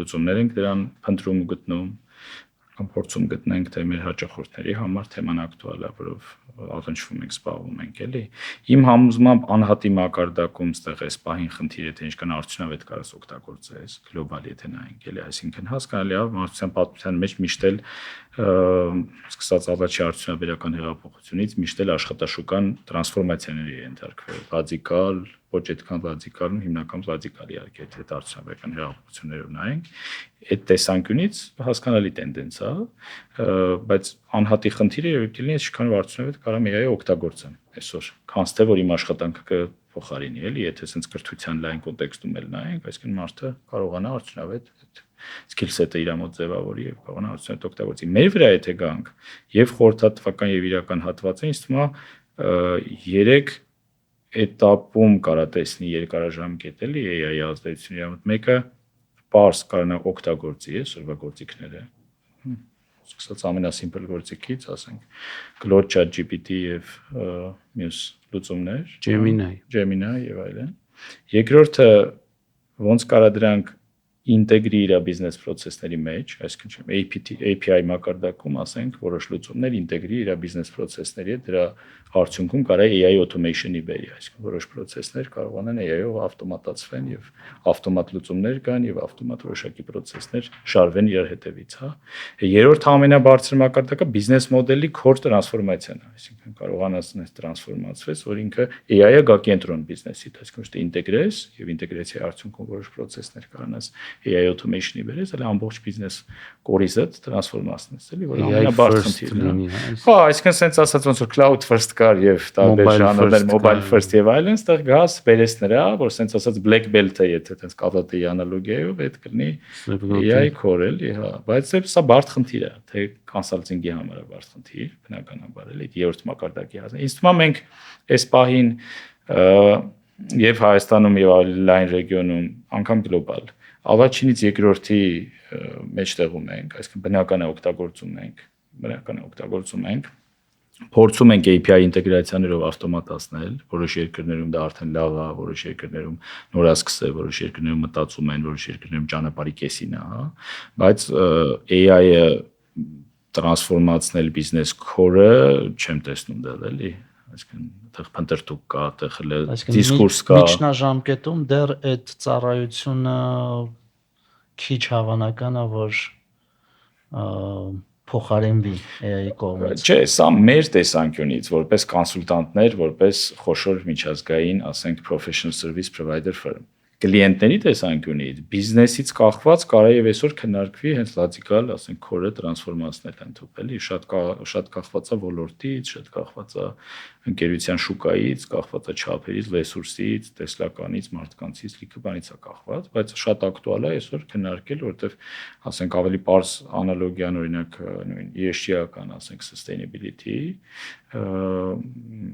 լուծումներ ենք դրան փնտրում ու գտնում, կամ փորձում գտնենք թե մեր հաճախորդների համար թեման ակտուալ է, որով առնչվում ենք, զբաղվում ենք, էլի։ Իմ համոզմամբ անհատի մակարդակում ստեղ էս պահին խնդիրը թե ինչքան արդյունավետ կարաս օգտագործես, գլոբալ եթե նայենք, էլի, այսինքն հասկանալի է, մարդկության պատմության մեջ միշտ էլ սկսած առաջի արդյունաբերական հեղափոխությունից միշտ էլ աշխատաշուկան տրանսֆորմացիաների է ենթարկվել, ռադիկալ, ոչ այդքան ռադիկալ, հիմնական ռադիկալ իհարկե, եթե արդյունաբերական հեղափոխություններով նայենք, այդ տեսանկյունից հասկանալի տենդենս է, բայց անհատի խնդիրը երևի լինի այսքան արդյունավետ կարամ AI օգտագործեմ այսօր, քանց թե որ իմ աշխատանքը փոխարինի, էլի, եթե sense կրթության լայն կոնտեքստում էլ նայենք, այսինքն մարդը կարողանա արդյունավետ skill set-ը իր մոտ ձևավորի եւ կարողանա արդյունավետ օգտագործի։ Մեր վրա եթե գանք եւ խորհրդատվական եւ իրական հատվածը ինձ թվում է 3 этаպում կարա տեսնի երկարաժամկետ էլի AI-ի ազդեցությունը իր մոտ։ Մեկը պարզ կարողանա օգտագործի այսօրվա գործիքները։ Սկսած ամենասիմպլ գործիքից, ասենք Claude, ChatGPT եւ մյուս լուծումներ, Gemini եւ այլն։ Երկրորդը ոնց կարա դրանք ինտեգրի իր բիզնես process-ների մեջ, այսինքն API մակարդակում, ասենք, որոշ լուծումներ ինտեգրի իր բիզնես process-ների հետ, դրա արդյունքում կարա AI automation-ի բերի, այսինքն որոշ process-ներ կարողանան AI-ով ավտոմատացվեն եւ ավտոմատ լուծումներ կան եւ ավտոմատ որոշակի process-ներ շարվեն իր հետևից, հա։ Երրորդ ամենաբարձր մակարդակը բիզնես մոդելի core տրանսֆորմացիան է, այսինքն կարողանաս այս տրանսֆորմացվես, որ ինքը AI-ը գա կենտրոն բիզնեսի, այսինքն ոչ թե ինտեգրես եւ ինտեգրացիայի արդյունքում որոշ process-ներ կարողանաս AI automation-ի բերես, այլ ամբողջ բիզնես կորիզը տրանսֆորմացնես, էլի, որ ամենաբարձր խնդիրն է։ Հա, այսինքն sense ասած ոնց որ cloud first կար եւ տարբեր ժանրներ mobile first եւ այլն, այստեղ գաս բերես նրա, որ sense ասած black belt-ը, եթե տես կավատի անալոգիայով այդ կլինի AI core էլի, հա, բայց սա բարդ խնդիր է, թե consulting-ի համար է բարդ խնդիր, բնականաբար էլի, երրորդ մակարդակի հասնի։ Ինձ թվում է մենք այս պահին եւ Հայաստանում եւ այլ լայն ռեգիոնում անգամ գլոբալ Առաջինից երկրորդի մեջտեղում ենք, այսինքն բնական է օգտագործում ենք, փորձում ենք API ինտեգրացիաներով ավտոմատացնել, որոշ երկրներում դա արդեն լավ է, որոշ երկրներում նորասկս է, որոշ երկրներում մտածում են, որոշ երկրներում ճանապարհի կեսին է, հա, բայց AI-ը տրանսֆորմացնել բիզնես քորը չեմ տեսնում դեռ էլի, այսինքն այդտեղ փնտրտուք կա, այդտեղ դիսկուրս կա։
Միջնաժամկետում դեռ այդ ծառայությունը քիչ հավանական է, որ փոխարինվի AI-ի կողմից։
Չէ, սա մեր տեսանկյունից, որպես կոնսուլտանտներ, որպես խոշոր միջազգային, ասենք professional service provider firm, կլիենտների տեսանկյունից, բիզնեսից կախված կարա եւ այսօր քննարկվի հենց լոջիկալ, ասենք քորը տրանսֆորմացնել ընդհանուր, էլի շատ կախված է ոլորտից, շատ կախված է ընկերության շուկայից, կախված է չափերից, ռեսուրսից, տեսլականից, մարդկանցից, լիքը բանից է կախված, բայց շատ ակտուալ է այսօր քննարկել, որովհետեւ ասենք ավելի པարզ անալոգիան օրինակ նույն ESG-ական, ասենք sustainability,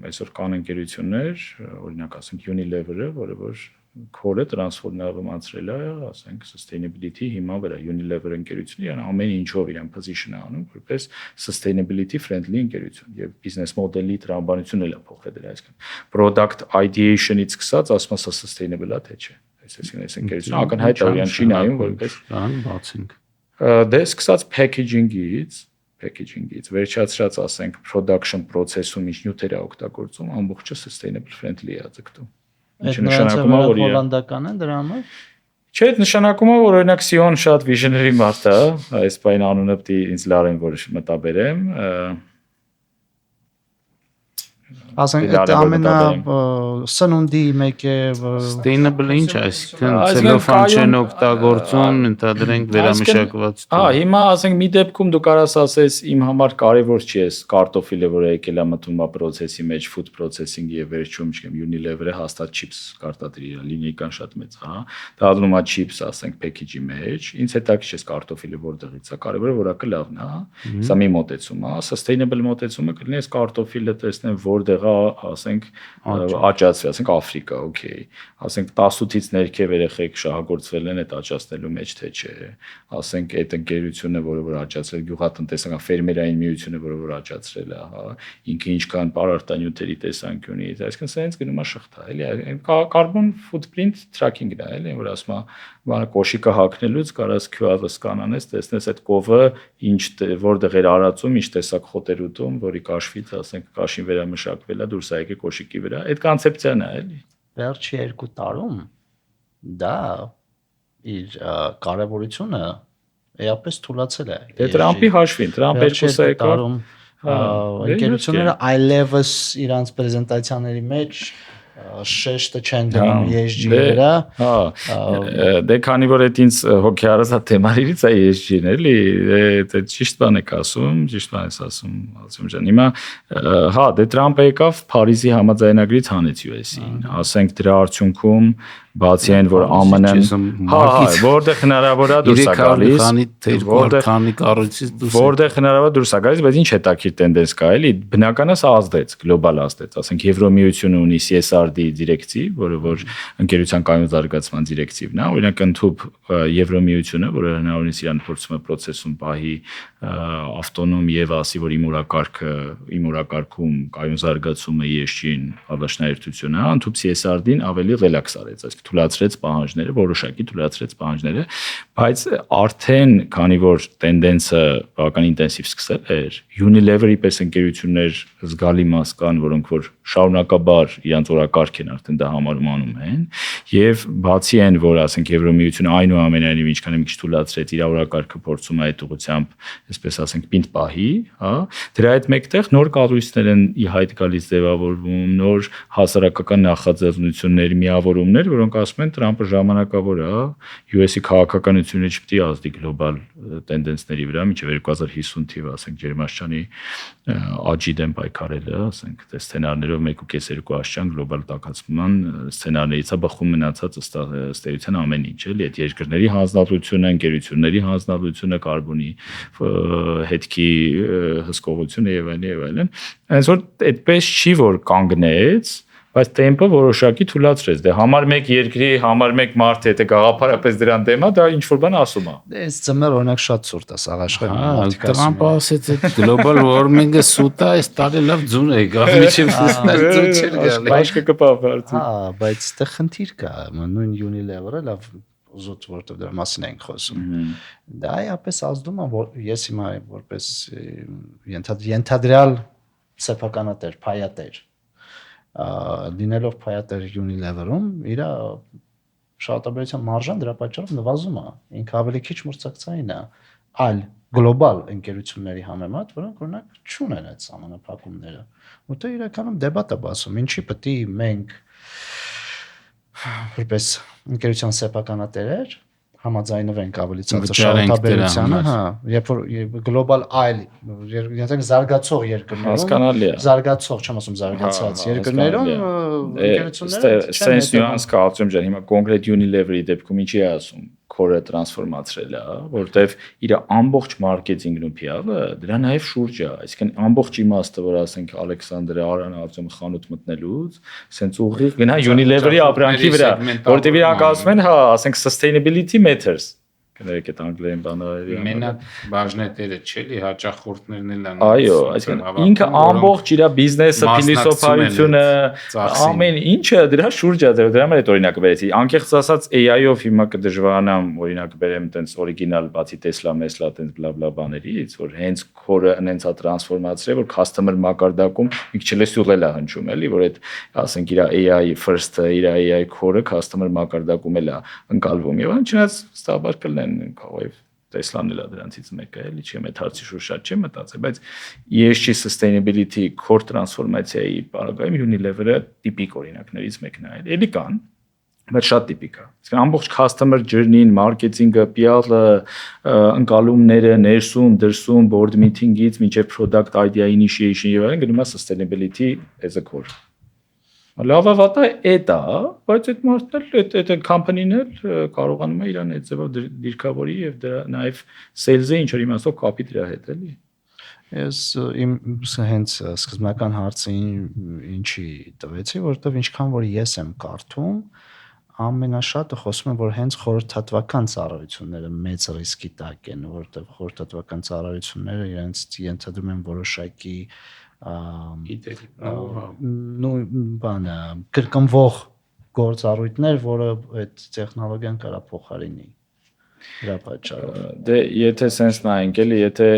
այսօր կան ընկերություններ, օրինակ ասենք Unilever-ը, որը որ քորը տրանսֆորմացրել է, ասենք sustainability հիմա վրա Unilever ընկերությունը իրան ամեն ինչով իրան position է անում որպես sustainability friendly ընկերություն եւ business model-ի տրամաբանությունն էլ է փոխվել դրա, այսինքն product ideation-ից սկսած ասում է sustainable է թե չէ, այսինքն այս ընկերությունը ակնհայտ է իրան չի նայում որպես
բացենք
դե սկսած packaging-ից վերջացրած ասենք production process-ում ինչ նյութեր է օգտագործում ամբողջը sustainable friendly է ձգտում
Այդ նշանակում է որ հոլանդական են դրա համար։
Չէ, նշանակում է որ օրինակ Սիոն շատ visionary մարդ է, այս բան անունը պետք է ինձ լարեն որ մտաբերեմ։
Ասենք այդ ամենա սնունդի մեկ է
sustainable ինչ է, այսինքն ցելոֆան չեն օգտագործում, ընդհանրենք վերամշակված։
Հիմա ասենք մի դեպքում դու կարաս ասես իմ համար կարևոր չի էս կարտոֆիլը, որը եկել է մտնում է process-ի մեջ, food processing-ի եւ վերջում, չգիտեմ, Unilever-ը հաստատ chips կարտադրի իր լինեյկան շատ մեծ է, հա։ Դա դնում է chips, ասենք package-ի մեջ, ինձ հետաքրքիր է կարտոֆիլը որտեղից է, կարևորը որակը լավն է, հա։ Սա մի մոտեցում է, sustainable մոտեցումը կլինի այս կարտոֆիլը տեսնեմ որտեղ ասենք աճացվի, ասենք Աֆրիկա, օքեյ, ասենք 18-ից ներքև երեխեք շահագործվել են այդ աճացնելու մեջ թե չէ, ասենք այդ ընկերությունը, որը որ աճացրել գյուղատնտեսական ֆերմերային միությունը, որը որ աճացրել է, հա, ինքը ինչքան պարարտանյութերի տեսանկյունից, այսինքն սենց գնում է շղթա, էլի, carbon footprint tracking-ն է, էլի, որ ասում է, բանը կոշիկը հագնելուց կարաս QR-ը սկանանես, տեսնես այդ կովը ինչ որտեղ էր արածում, ինչ տեսակ խոտեր ուտում, որի կաշվից, ասենք, կաշին վերամշակվել է, դուրս է եկել կոշիկի վրա։ Այդ կոնցեպցիան է, էլի։
Վերջի 2 տարում դա իր կարևորությունը էապես թուլացել է։
Դե Տրամպի հաշվին, Տրամպ 2 եկավ,
ընկերությունները այլևս իրանց պրեզենտացիաների մեջ շեշտը չեն դնում ESG-ի վրա։
Դե քանի որ այդ ինձ հոգեարած է թեմայից է ESG-ն, էլի, դե ճիշտ բան եք ասում, ճիշտ բան ես ասում, Ալցում ջան։ Հիմա հա, դե Տրամպը եկավ Փարիզի համաձայնագրից հանեց US-ին, ասենք դրա արդյունքում բացի այն որ ԱՄՆ-ն որտեղ հնարավոր է դուրս է գալիս, որտեղ հնարավոր դուրս է գալիս, բայց ինչ հետաքրքիր տենդենս կա, էլի, բնականա սա ազդեց, գլոբալ ազդեց, ասենք Եվրոմիությունը ունի CSRD դիրեկտիվ, որը որ ընկերության կայուն զարգացման դիրեկտիվն է, օրինակ ընդհանուր Եվրոմիությունը, որը հնարավորինս իրան փորձում է process-ում պահի ավտոնոմ եւ ասի որ իմ օրակարգում կայուն զարգացումը ESG-ին առաջնահերթություն է, ընդհանուր CSRD-ն ավելի ռելաքս արեց, այսինքն թույլատրեց պահանջները, որոշակի թույլատրեց պահանջները, բայց արդեն քանի որ տենդենսը բավական ինտենսիվ սկսել էր, Unilever-ի պես ընկերություններ զգալի մաս կան, որոնք որ շարունակաբար իրանց օրակարգ են արդեն դա համարում անում են, եւ բացի այն որ ասենք Եվրոմիությունը այնուամենայնիվ ինչքան է մի քիչ թույլատրեց իր օրակարգը փորձում է այդ ուղղությամբ, այսպես ասենք պինդ պահի, հա, դրա հետ մեկտեղ նոր կառույցներ են ի հայտ գալիս ձևավորվում, նոր հասարակական նախաձեռնություններ, միավորումներ, որոնք ասում են Տրամպը ժամանակավոր է, US-ի քաղաքականությունը չպետք է ազդի գլոբալ տենդենսների վրա, մինչև 2050 թիվը, ասենք Ջերմաշճանի աճի դեմ պայքարելը, ասենք դե սցենարներով 1.5-2 աշճան գլոբալ տաքացման սցենարներից է բխում մնացած ըստ էության ամեն ինչ, էլի, այդ երկրների հանձնառությունը, ընկերությունների հանձնառությունը, կարբոնի հետքի հսկողությունը եւ այլն, այնց որ այդպես չի որ կանգնեց, բայց տեմպը որոշակի թույլատրեց։ Դե համար 1 երկրի, համար 1 մարդի հետ գաղափարապես դրան դեմ է, դա ինչ որ բան ասում է։
Դե այս ծմեր օրինակ շատ սուրտ է, աղաշխել։
Տրամպը ասեց այդ global warming-ը սուտ է, այս տարի լավ ձուն է գա, միջև ձուն չէր գալի։
Բայց կկպավ արդյոք։
Հա, բայց դե խնդիր կա, նույն Unilever-ը լավ զուտ որտեղ դրա մասին ենք խոսում։ Դա այապես ազդում է, որ ես հիմա որպես ենթադրյալ սեփականատեր, փայատեր, լինելով փայատեր Unilever-ում, իր շահութաբերության մարժան դրա պատճառով նվազում է, ինքը ավելի քիչ մրցակցային է այլ գլոբալ ընկերությունների համեմատ, որոնք օրինակ չունեն այդ սահմանափակումները։ Ու դա իրականում դեբատ է բացում, ինչի պետք է մենք որպես ընկերության սեփականատերեր համաձայնվենք ավելի ցածր շահութաբերությանը, երբ որ գլոբալ այլ երբ զարգացող երկրներում, զարգացող, չեմ ասում զարգացած երկրներում ընկերությունները
sense nuance կա, ասում ջան, հիմա կոնկրետ Unilever-ի դեպքում ինչի է ասում, քորը տրանսֆորմացրել է, որտեվ իր ամբողջ մարքեթինգն ու PR-ը դրա նաև շուրջ է, այսինքն ամբողջ իմաստը, որ ասենք Ալեքսանդրը Արանը Արտյոմը խանութ մտնելուց, սենց ուղիղ գնա Unilever-ի ապրանքի վրա, որտեվ իրանք ասում են, հա, ասենք sustainability matters կներեք այդ անգլերեն բանալի
մենակ բաժնետերը չէ՞, հաճախորդներն էլ են։
Այո, այսինքն ինքը ամբողջ իր բիզնեսը, փիլիսոփայությունը, ամեն ինչը դրա շուրջ է, դրա համար այդ օրինակը բերեցի։ Անկեղծ ասած AI-ով հիմա կդժվարանամ օրինակ բերեմ տենց օրիգինալ բացի Tesla, Mesla տենց բլա բաներից, որ հենց քորը հենց է տրանսֆորմացրել, որ customer մակարդակում մի քիչ լեսյուղել է հնչում, էլի, որ այդ ասենք իր AI first-ը, իր AI քորը customer մակարդակում էլ է ընկալվում։ Եվ անչնայած ստաբար կլինեն Կավայ Տեսլան էլ է դրանցից մեկը, էլի չեմ այդ հարցի շուտ շատ չեմ մտածել, բայց ESG sustainability core transformation-ի պարագայում Unilever-ը տիպիկ օրինակներից մեկն է, էլի կան, բայց շատ տիպիկ է։ Իսկ ամբողջ customer journey-ն, marketing-ը, PR-ը, ընկալումները, ներսում, դրսում, board meeting-ից մինչև product idea initiation եւ այլն գնում է sustainability as a core։ Լավա վատա է դա, բայց այդ մարդն էլ այդ company-ն էլ կարողանում է իրան այդ ձևով դիրքավորի եւ դա նաեւ sales-ը ինչ որ իմաստով կապի դրա հետ էլի։
Ես իմ հենց սկզբնական հարցը ինչի տվեցի, որովհետեւ ինչքան որ ես եմ կարդում, ամենաշատը խոսում են, որ հենց խորհրդատվական ծառայությունները մեծ ռիսկի տակ են, որովհետեւ խորհրդատվական ծառայությունները իրենց ենթադրում են որոշակի նույն բանը կրկնվող գործառույթներ, որը այդ տեխնոլոգիան կարա փոխարինի դրա պատճառով։
Դե եթե sense նայենք, էլի եթե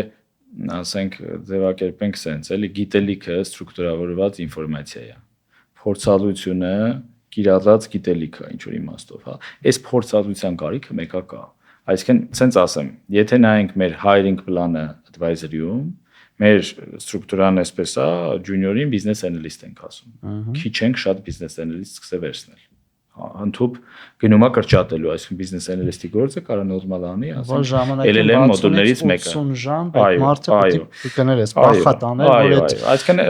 ասենք ձևակերպենք sense, էլի գիտելիքը ստրուկտուրավորված ինֆորմացիա է։ Փորձառությունը կիրառած գիտելիքը ինչ որ իմաստով, հա։ Այս փորձառության կարիքը մեկա կա։ Այսինքն sense ասեմ, եթե նայենք մեր hiring plan-ը advisory-ում մեր ստրուկտուրան էսպես է, junior-ին business analyst ենք ասում։ Քիչ ենք շատ business analyst սկսե վերցնել։ Հանդուպ գնումա կրճատելու, այսինքն business analyst-ի գործը կարա նորմալ անի, ասենք LLM մոդուլներից մեկը։
80 ժամ այդ մարդը պետք է կներես պախատ անել, որ այդ
այսինքն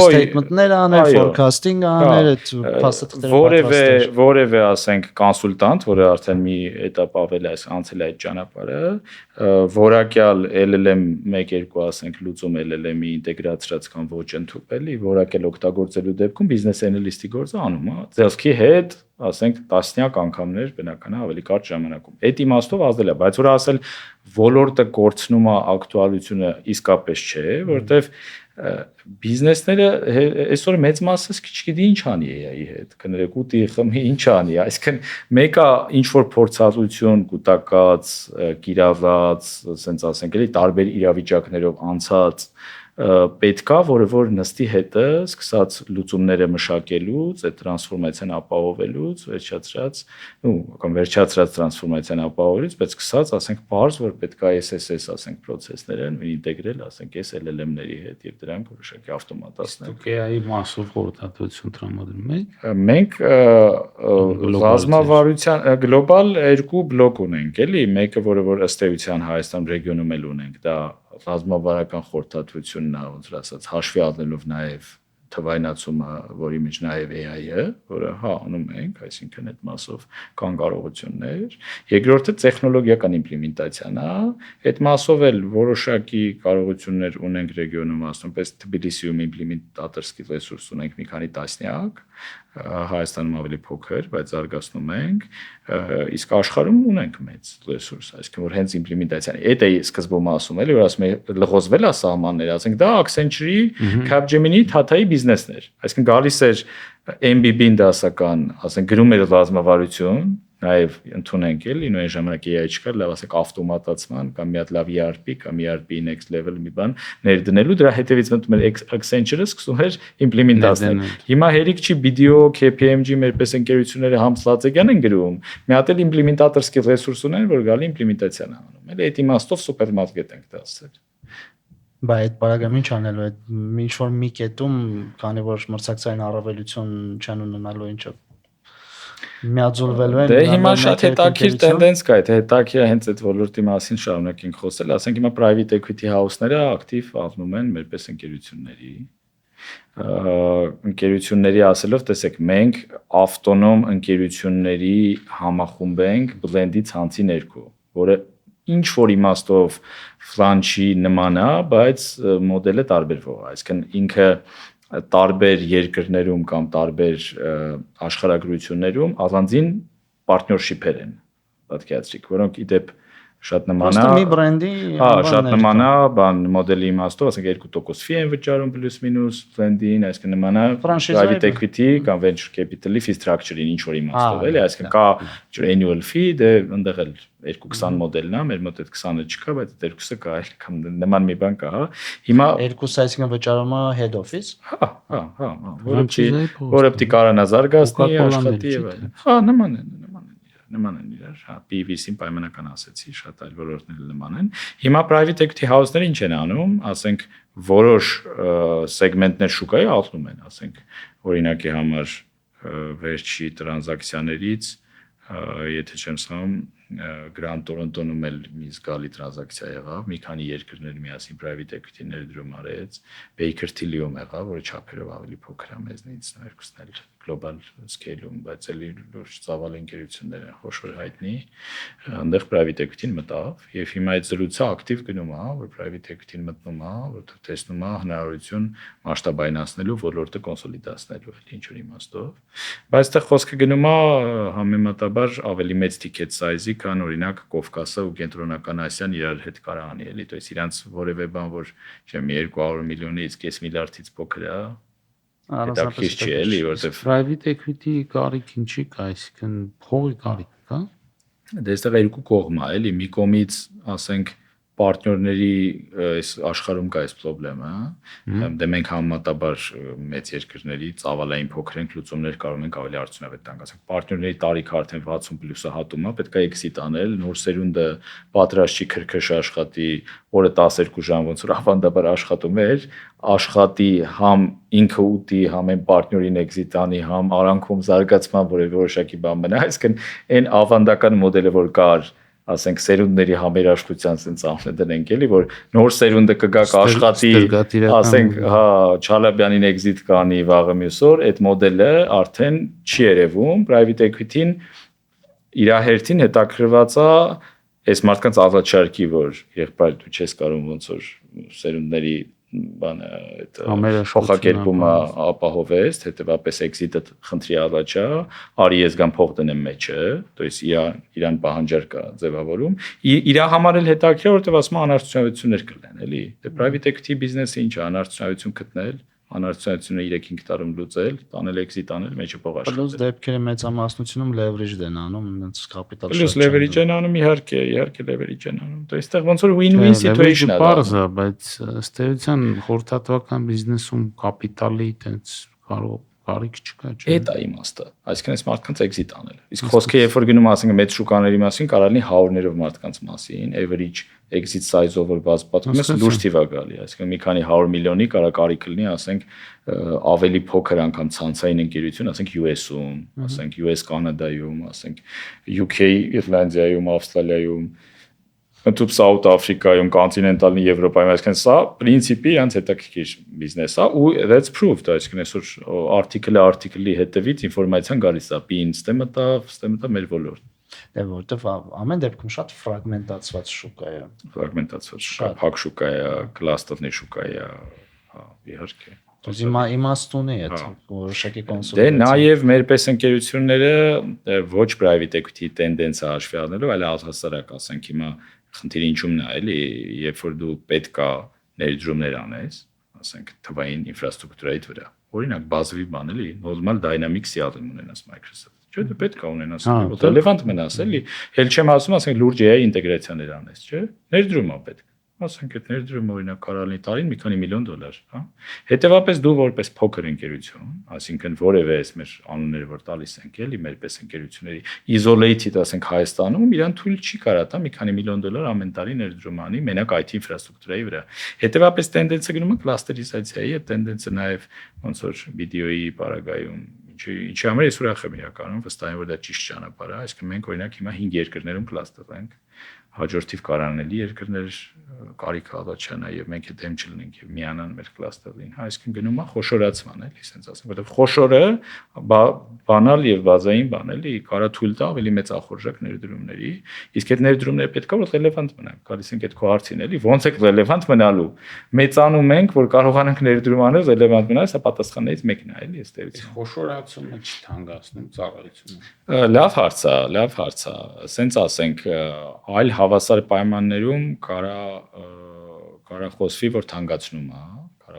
statement-ներ անել, forecasting անել, այդ փաստաթղթերը
որևէ ասենք կոնսուլտանտ, որը արդեն մի этап ավել է, անցել է այդ ճանապարհը, որակյալ LLM 1-2 ասենք լուծում LLM-ի ինտեգրացրած կամ ոչ ընդհանրելի, որակյալ օգտագործելու դեպքում business analyst-ի գործը անում է։ Ձեռքի հետ ասենք տասնյակ անգամներ բնական է ավելի կարճ ժամանակում։ Այդ իմաստով ազդել է, բայց որ ասել ոլորտը կորցնում է ակտուալությունը իսկապես չէ, որովհետև բիզնեսները այսօր մեծ մասը չգիտի ինչ անի AI-ի հետ, կներեք ուտի խմի ինչ անի, այսինքն մեկը ինչ որ փորձառություն կուտակած, կիրառված, ասենց ասենք, էլի տարբեր իրավիճակներով անցած պետքա, որը որ նստի հետը սկսած լուծումները մշակելուց, այդ տրանսֆորմացիան ապահովելուց, վերջացրած տրանսֆորմացիան ապահովելուց, բայց սկսած, ասենք, բարձ, որ պետքա SSS, ասենք, process-ները ինտեգրել, ասենք, SLLM-ների հետ եւ դրանք որոշակի ավտոմատացնել։
Դուք AI մասով խորհրդատվություն տրամադրում եք։
Մենք ռազմավարության գլոբալ 2 բլոկ ունենք, էլի, մեկը, որը որ ըստ էության Հայաստան ռեգիոնում էլ ունենք, դա ռազմավարական խորհրդատվությունն է, ոնց որ ասած, հաշվի առնելով նաև թվայնացումը, որի մեջ նաև AI-ը, որը հա անում ենք, այսինքն այդ մասով կան կարողություններ։ Երկրորդը տեխնոլոգիական իմպլեմենտացիան է, այդ մասով էլ որոշակի կարողություններ ունենք ռեգիոնում, ասնպես Թբիլիսիում իմպլեմենտատորский ռեսուրս ունենք մի քանի տասնյակ, Հայաստանում ավելի փոքր, բայց զարգացնում ենք, իսկ աշխարհում ունենք մեծ ռեսուրս, այսինքն որ հենց իմպլեմենտացիան, այդ է սկզբում ասում էլի, որ ասում է լղոզվել է սահմանները, ասենք դա Accenture-ի, Capgemini, Tata-ի բիզնեսներ, այսինքն գալիս էր MBB-ին դասական, ասենք գրում էր ռազմավարություն, նաև ընդունենք էլի նույն ժամանակ AI չկար, լավ ասենք ավտոմատացման կամ մի հատ լավ ERP կամ ERP next level մի բան ներդնելու դրա հետևից մտնում էր Accenture-ը սկսում էր իմպլեմենտացնել։ Հիմա հերիք չի BDO, KPMG մերպես ընկերությունները համ Սլացեգյան են գրում, մի հատ էլ իմպլեմենտատոր skill resource ունեն, որ գալի իմպլեմենտացիան անում։ Էլի այդ իմաստով սուպերմարկետ ենք դասել։
Բայց այդ բարագամ ինչ անելու է, ինչ որ մի կետում, քանի որ մրցակցային առավելություն չեն ունենալու ինչը միաձուլվելու են։
Դե հիմա շատ հետաքրքիր տենդենս կա, այդ հետաքրքիր հենց այդ ոլորտի մասին շարունակենք խոսել, ասենք հիմա private equity house-ները ակտիվ առնում են մերպես ընկերությունների ասելով, տեսեք, մենք ավտոնոմ ընկերությունների համախումբ ենք blend-ի ցանցի ներքո, որը ինչ որ իմաստով ֆլանչի նման է, բայց մոդելը տարբերվող է, այսինքն ինքը տարբեր երկրներում կամ տարբեր աշխարհագրություններում առանձին պարտներշիփեր են պատկերացրիք, որոնք իդեպ շատ նման է,
մի բրենդի,
շատ նման է, բան մոդելի իմաստով, ասենք 2% fee են վճարում պլյուս մինուս blend-ին, այսինքն նման է private equity կամ venture capital-ի fee structure-ին ինչ որ իմաստով, էլի, այսինքն կա annual fee, դե այնտեղ էլ 220 մոդելն է, մեր մոտ այդ 20-ը չկա, բայց այդ 2-ը կա, այլ կամ նման մի բան կա, հա։ Հիմա
2-ը այսինքն վճարում է head office։
Որը պիտի կարողանա զարգացնել, աշխատի եւ այլն։ Հա, նման են իրար, հա, PVC-ին պայմանական ասեցի, շատ այլ ոլորտներ նման են։ Հիմա private equity house-ները ինչ են անում, ասենք որոշ սեգմենտներ շուկայի ալնում են, ասենք օրինակի համար վերջի տրանզակցիաներից, եթե չեմ սխալվում, Grand Toronto-ում էլ մի զգալի տրանզակցիա եղավ, մի քանի երկրներ միասին private equity ներդրում արեց, Baker Tilly-ում եղավ, որը չափերով ավելի փոքր է մեզնից, երկուսն էլ global scale-ում, բայց էլի լուրջ ծավալ ընկերություններ են, խոշոր հայտնի, այնտեղ private equity-ն մտավ, եւ հիմա այդ զրույցը ակտիվ գնում է, որ private equity-ն մտնում է, որտեղ տեսնում է հնարավորություն մասշտաբայնացնելու, ոլորտը կոնսոլիդացնելու, ինչ որ իմաստով, բայց այդտեղ խոսքը գնում է համեմատաբար ավելի մեծ ticket size-ի, քան օրինակ Կովկասը ու Կենտրոնական Ասիան իրար հետ կարող անի, էլի, то есть իրանց որևէ բան, որ չեմ 200 միլիոնից, 5 միլիարդից փոքր է, հետաքրքիր չի, էլի, որտեվ
private equity կարիք ինչի կա, այսինքն փողի կարիք կա։
Դե այստեղ երկու կողմ է, էլի, մի կողմից, ասենք, պարտներների այս աշխարհում կա այս խնդրեմը, դե մենք համեմատաբար մեծ երկրների ծավալային փոքր ենք, լուծումներ կարող ենք ավելի արդյունավետ տանք, ասենք պարտներների տարիքը արդեն 60+ հատում է, պետք է exit անել, նոր սերունդը պատրաստ չի քրքշ աշխատի, օրը 12 ժամ ոնց որ ավանդաբար աշխատում էր, աշխատի համ ինքը ուտի, համ այն պարտներին exit անի, համ արանքում զարգացման որոշակի բան մնա, այսինքն այն ավանդական մոդելը որ կար ասենք սերունդների համերաշխության sense ամեն դնենք էլի որ նոր սերունդը կգա կաշխատի ասենք հա Չալաբյանին exit կանի վաղը մյուս օր այդ մոդելը արդեն չի երևում private equity-ն իր հերթին հետաքրված է այս մարդկանց ազատչարկի որ եղբայր դու չես կարող ոնց որ սերունդների բանը այդ փոխակերպումը ապահովես, հետեւաբար exit-ը խնդրի առաջա, արի ես գամ փող դնեմ մեջը, то есть իրան պահանջարկա ձևավորում, իր համար էլ հետաքրքիր որտեվ ասում անարդյունավետություններ կլինեն, էլի, դե private equity business-ը ինչ է, անարդյունավետություն գտնել, անարդյունավետությունը 3-5 տարում լուծել, տանել exit անել, մեջը փող աշխատել։
Պլյուս դեպքերի մեծամասնությունում leverage են անում, այնց կապիտալ
շատ։ Պլյուս leverage են անում, իհարկե leverage են անում։ То есть այստեղ ոնց որ win-win situation-ա։
Բարձր, բայց ըստ էության խորհրդատվական բիզնեսում կապիտալի այտենց կարող կարիք չկա, չէ՞։
Այդ է իմաստը։ Այսինքն այս մարդկանց exit անել։ Իսկ խոսքը երբ որ գնում ասենք մեծ շուկաների մասին, կարող լինի հարյուրներով մարդկանց մասին, average exit size-ով որ պատմում ես լուրջ թիվ է գալի, այսինքն մի քանի 100 միլիոնի կարող կարիք լինի, ասենք ավելի փոքր անգամ ցանցային ընկերություն, ասենք US-ում, ասենք US Կանադայում, ասենք UK Իռլանդիայում, Ավստրալիայում, Ընդհանուր South Africa-ում, կոնտինենտալ Եվրոպայում, այսինքն սա պրինցիպի իրանց հետաքրքիր բիզնես է ու that's proved, այսինքն այսօր արտիկլի հետևից ինֆորմացիան գալիս է, PIN ստեմտա մեր ոլորտ։
Դե որտեվ ամեն դեպքում շատ ֆրագմենտացված շուկա է։
Ֆրագմենտացված շուկա, փակ շուկա է, կլաստերներ շուկա է, հա, իհարկե։
Իմաստուն է այդ որոշակի կոնսոլիդացիա։
Դե նաև մերպես ընկերությունները ոչ private equity տենդենսը հաշվի առնելով, այլ առհասարակ ասենք հիմա խնդիրը ինչումն է, էլի, երբ որ դու պետքա ներդրումներ անես, ասենք թվային ինֆրաստրուկտուրայի վրա։ Օրինակ բազովի բան էլի, նորմալ Dynamics CRM ունենաս Microsoft։ չէ՞, դե պետք է ունենաս, ռելևանտ մնաս, էլի։ Էլ չեմ ասում, ասենք լուրջ AI ինտեգրացիաներ անես, չէ՞։ Ներդրում է պետք։ Ասենք այդ ներդրումը օրինակ կարալի տարին մի քանի միլիոն դոլար, հա։ Հետևաբար դու որպես փոքր ընկերություն, այսինքն որևէ էս մեր անունները որ տալիս ենք, էլի մեր պես ընկերությունների isolated, ասենք Հայաստանում, իրան թույլ չի կարա տա մի քանի միլիոն դոլար ամեն տարի ներդրում անի մենակ IT ինֆրաստրուկտուրայի վրա։ Հետևաբար տենդենսը գնում է կլաստերիզացիայի, այդ տենդենսը նաև ոնց որ վիդեոյի պարագայում ինչի համար ես ուրախ եմ իրականում, վստահ եմ որ դա ճիշտ ճանապարհ է, այսինքն մենք օրինակ հիմա 5 երկրներում կլաստերենք, հաջորդիվ կարանելի երկրներ կարիք ավաչանա եւ մենք դեմ չլինենք եւ միանան մեր կլաստերին, այսինքն գնում է խոշորացման, էլի, ասենց ասեմ, որովհետեւ խոշորը բանալ եւ բազային բան, էլի, կարա թույլ տա ավելի մեծ ախորժակ ներդրումների, իսկ այդ ներդրումները պետք է որ ռելևանտ մնան, գալիս ենք այդ քո հարցին, էլի, ոնց է ռելևանտ մնալու։ Մեծանում ենք, որ կարողանանք ներդրում անել ռելևանտ մնալ, սա պատասխաններից մեկն է, էլի, ըստ էության։
Խոշորացումը չթանկացնում ծառայությունը։
Լավ հարց է, ասենց ասենք, այլ հավասար պայմաններում կարա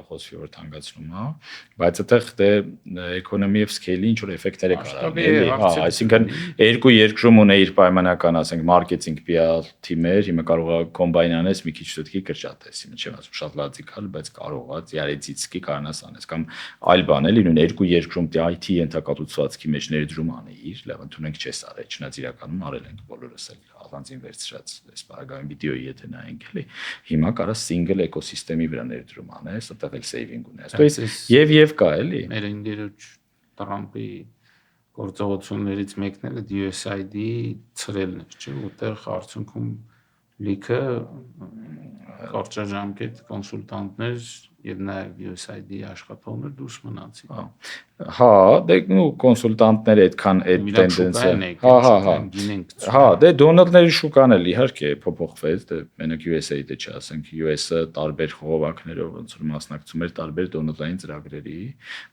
խոսվի որ թանկացնում է, բայց այդտեղ դե էկոնոմի եւ սկեյլի ինչ որ էֆեկտներ է կարող լինել, հա, այսինքն երկու երկրում ունեիր պայմանական, ասենք, մարքեթինգ PR թիմեր, հիմա կարող է կոմբայն անես մի քիչ շուտքի կրճատես, հիմա չեմ ասում շատ ռադիկալ, բայց կարող է յարեցիցկի կանաս անես կամ այլ բան էլի, նույն երկու երկրում դե IT ենթակառուցվածքի մեջ ներդրում անեիր, լավ ընդունենք չես արել, չնայած իրականում արել ենք բոլորս էլ առանցին վերցրած այս բaragայում վիդեոյի եթե նայենք էլի, հիմա կարա single էկոսիստեմի վրա ներդրում անես, այդտեղ էլ saving ունես։ То есть եւ կա էլի։
Մեր ընկերոջ Տրամփի գործողություններից մեկն էլ USAID ծրելն էր, չէ՞, որտեղ արդյունքում լիքը կարճաժամկետ կոնսուլտանտներ եւ նաեւ USAID աշխատողներ դուրս մնացին։
Հա, դե նու կոնսուլտանտները այդքան այդ տենդենսը։ Հա, դե դոնորների շուկան էլ իհարկե փոփոխվեց, դե մենակ USAID-ը չասենք, US-ը տարբեր խողովակներով ոնց որ մասնակցում էր տարբեր դոնորային ծրագրերի,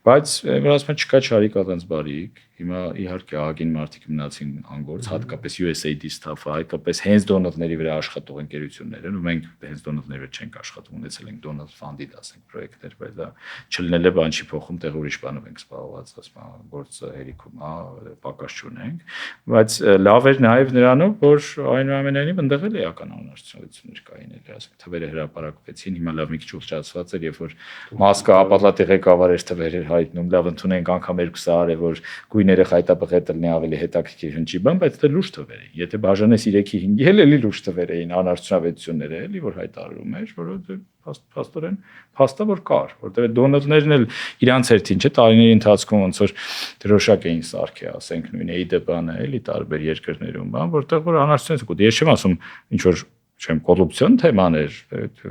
բայց որ ասում չկա չարիք առանց բարիք։ Հիմա իհարկե ագին մարդիկ մնացին անգործ, հատկապես USAID ստաֆը, հատկապես հենց դոնորների վրա աշխատող ընկերությունները, ու մենք հենց դոնորների վրա չենք աշխատում, ունեցել ենք դոնոր ֆանդի, ասենք, պրոյեկտներ, բայց դա չլինել է բան չի փոխում, տեղ ուրիշ բանով ենք զբաղված, ասում եմ, գործը հերիքում, հա, պակաս չունենք, բայց լավ էր նաև նրանով, որ այնուամենայնիվ ընդեղ էլ էական անհրաժեշտություններ կային, էլի, ասենք, թվերը հրապարակվեցին, հիմա լավ մի քիչ ուղղացված էր, երբ որ Մասկա ապատլատի ղեկավար էր թվեր էր հայտնում, լավ ընդունենք անգամ 2 արը, որ գույները խայտապղետելն է ավելի հետաքրքիր հնչի բան, բայց դա լուրջ թվեր էին։ Եթե բաժանես 3-ի 5-ի էլի լուրջ թվեր էին անհրաժեշտությունները, էլի, որ հայտարարում էր, որ փաստորեն փաստա որ կար, որտեղ դոնորներն էլ իրանց հերթին չէ տարիների ընթացքում ոնց որ դրոշակ էին սարքել, ասենք նույն AID-բանը էլի տարբեր երկրներում, բան, որտեղ որ անհրաժեշտություն կա։ Ես չեմ ասում ինչ որ չեմ կոռուպցիոն թեմաներ,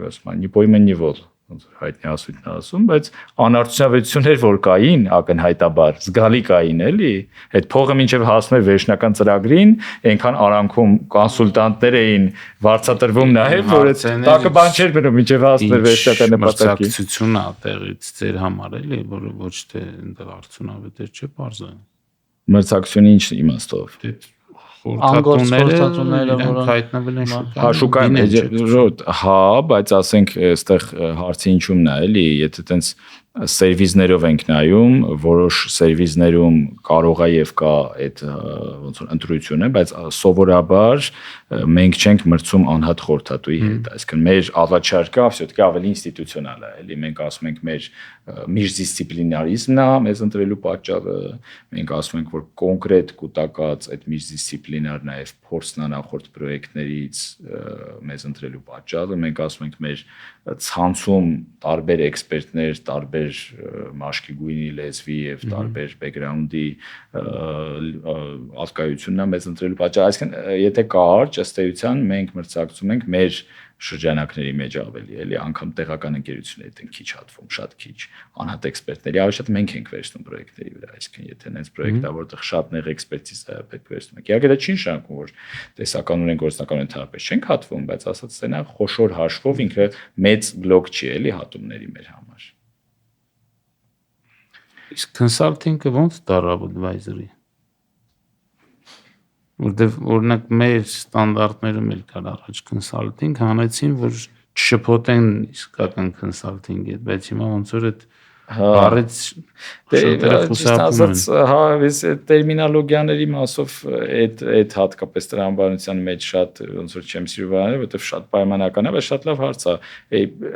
ասում եմ, նիպոյմենիվոլ ոնց որ հայտնի ասույթն ասում, բայց անարդյունավետություններ որ կային ակնհայտաբար զգալի կային էլի, այդ փողը մինչև հասներ վերջնական ծրագրին, այնքան արանքում կոնսուլտանտներ էին վարձատրվում նաև, որ այդ տակը բան չէր մնում մինչև հասներ վերջնական նպատակին։
Մրցակցությունն է տեղից ձեր համար էլի, որ ոչ թե այնտեղ արդյունավետ է, չէ՞ բարձր։
Մրցակցությունը ինչ իմաստով։
Խորհրդատուները որոնք հայտնվել են
շուկայում, հա, բայց ասենք այստեղ հարցի ինչումն է, էլի, եթե տենց սերվիզներով ենք նայում, որոշ սերվիզներում կարող է եւ կա այդ ոնց որ ընտրությունը, բայց սովորաբար մենք չենք մրցում անհատ խորհրդատուի հետ, այսինքն մեր առաջարկը всё-таки ավելի ինստիտուցիոնալ է, էլի, մենք ասում ենք մեր միջդիսցիպլինարիզմն է մեզ ընտրելու պատճառը, մենք ասում ենք որ կոնկրետ կուտակած այդ միջդիսցիպլինար նաեւ փորձն նախորդ պրոյեկտներից մեզ ընտրելու պատճառը, մենք ասում ենք մեր ցանցում տարբեր էքսպերտներ, տարբեր մաշկի գույնի լեզվի եւ տարբեր բեքգրաունդի ալկայությունն է մեզ ընտրելու պատճառը, այսինքն եթե կարճ ըստ էության մենք մրցակցում ենք մեր շրջանակների մեջ ավելի, էլի, անգամ տեղական ընկերությունների հետ են քիչ հատվում, շատ քիչ անհատ էքսպերտների, ավելի շատ մենք ենք վերցնում պրոյեկտների վրա, այսինքն եթե նենց պրոյեկտ է, որտեղ շատ նեղ էքսպերտիզա պետք վերցնում ենք։ Իհարկե դա չի նշանակում, որ տեսականորեն գործնականորեն ընդհանրապես չենք հատվում, բայց ասած սենա խոշոր հաշվով ինքը մեծ բլոկ չի, էլի, հատումների մեր համար։
Իսկ consulting-ը ո՞նց դարավ advisory։ Որտեվ օրինակ մեր ստանդարտներում էլ կար առաջ consulting, հանեցին որ չշփոթեն իսկական consulting-ի հետ, բայց հիմա ոնց որ այդ Բարից շատերը խուսափում են։
Հա, այս տերմինոլոգիաների մասով այդ հատկապես տրամաբանության մեջ շատ ոնց որ չեմ սիրում բաները, որովհետև շատ պայմանական է, բայց շատ լավ հարց է։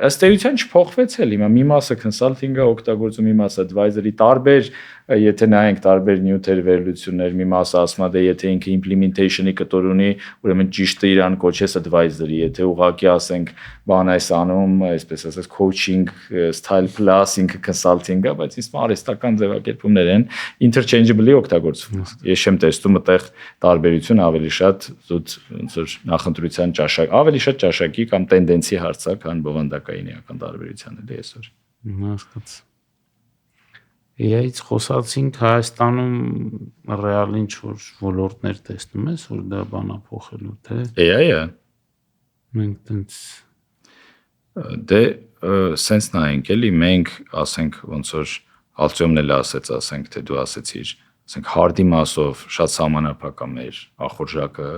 Ըստ էության չփոխվեց էլ հիմա մի մասը consulting-ը օգտագործում, մի մասը advisory տարբեր, եթե նայենք տարբեր նյութեր վերլուծություններ, մի մասը ասում է դե եթե ինքը implementation-ի կտոր ունի, ուրեմն ճիշտ է իրան կոչես advisory, եթե ուղղակի ասենք բան այս անում, այսպես ասած coaching style plus ինքը consulting-ը, բայց իսկ արհեստական ձևակերպումներ են interchangeably օգտագործվում։ Ես չեմ տեսնում այդտեղ տարբերություն ավելի շատ զուտ ոնց որ նախընտրության ճաշակ, ավելի շատ ճաշակի կամ տենդենսի հարց է, քան բովանդակային իրական տարբերության էլի այսօր։
Հասկաց։ AI-ից խոսացինք Հայաստանում ռեալ ինչ որ ոլորտներ տեսնում ես, որ դա բանա փոխելու թե
AI-ը
մենք տենց
դե sense նայենք էլի մենք ասենք ոնց որ Ալցյոմն էլ ասեց, ասենք թե դու ասեցիր, ասենք hard-ի մասով շատ սահմանափակ է մեր ախորժակը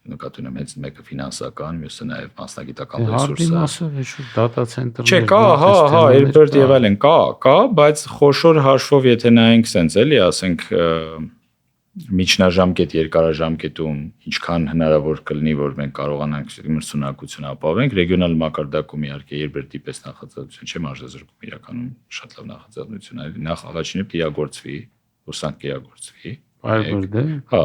նկատի ունեմ հենց մեկը ֆինանսական, մյուսը նաև մասնագիտական ռեսուրսը։
Hard-ի մասը ոչ data center-ներ։
Չէ, կա, հա, Airbird եւ այլն կա, բայց խոշոր հաշվով եթե նայենք sense էլի, ասենք միջնաժամկետ, երկարաժամկետում ինչքան հնարավոր կլինի, որ մենք կարողանանք մրցունակություն ապավենք, ռեգիոնալ մակարդակում իհարկե Airbird-ի պես նախաձեռնություն չէ մարզազրկում իրականում շատ լավ նախաձեռնություն է, նախ առաջինը իրագործվի, ուսանք իրագործվի։
Firebird-ը,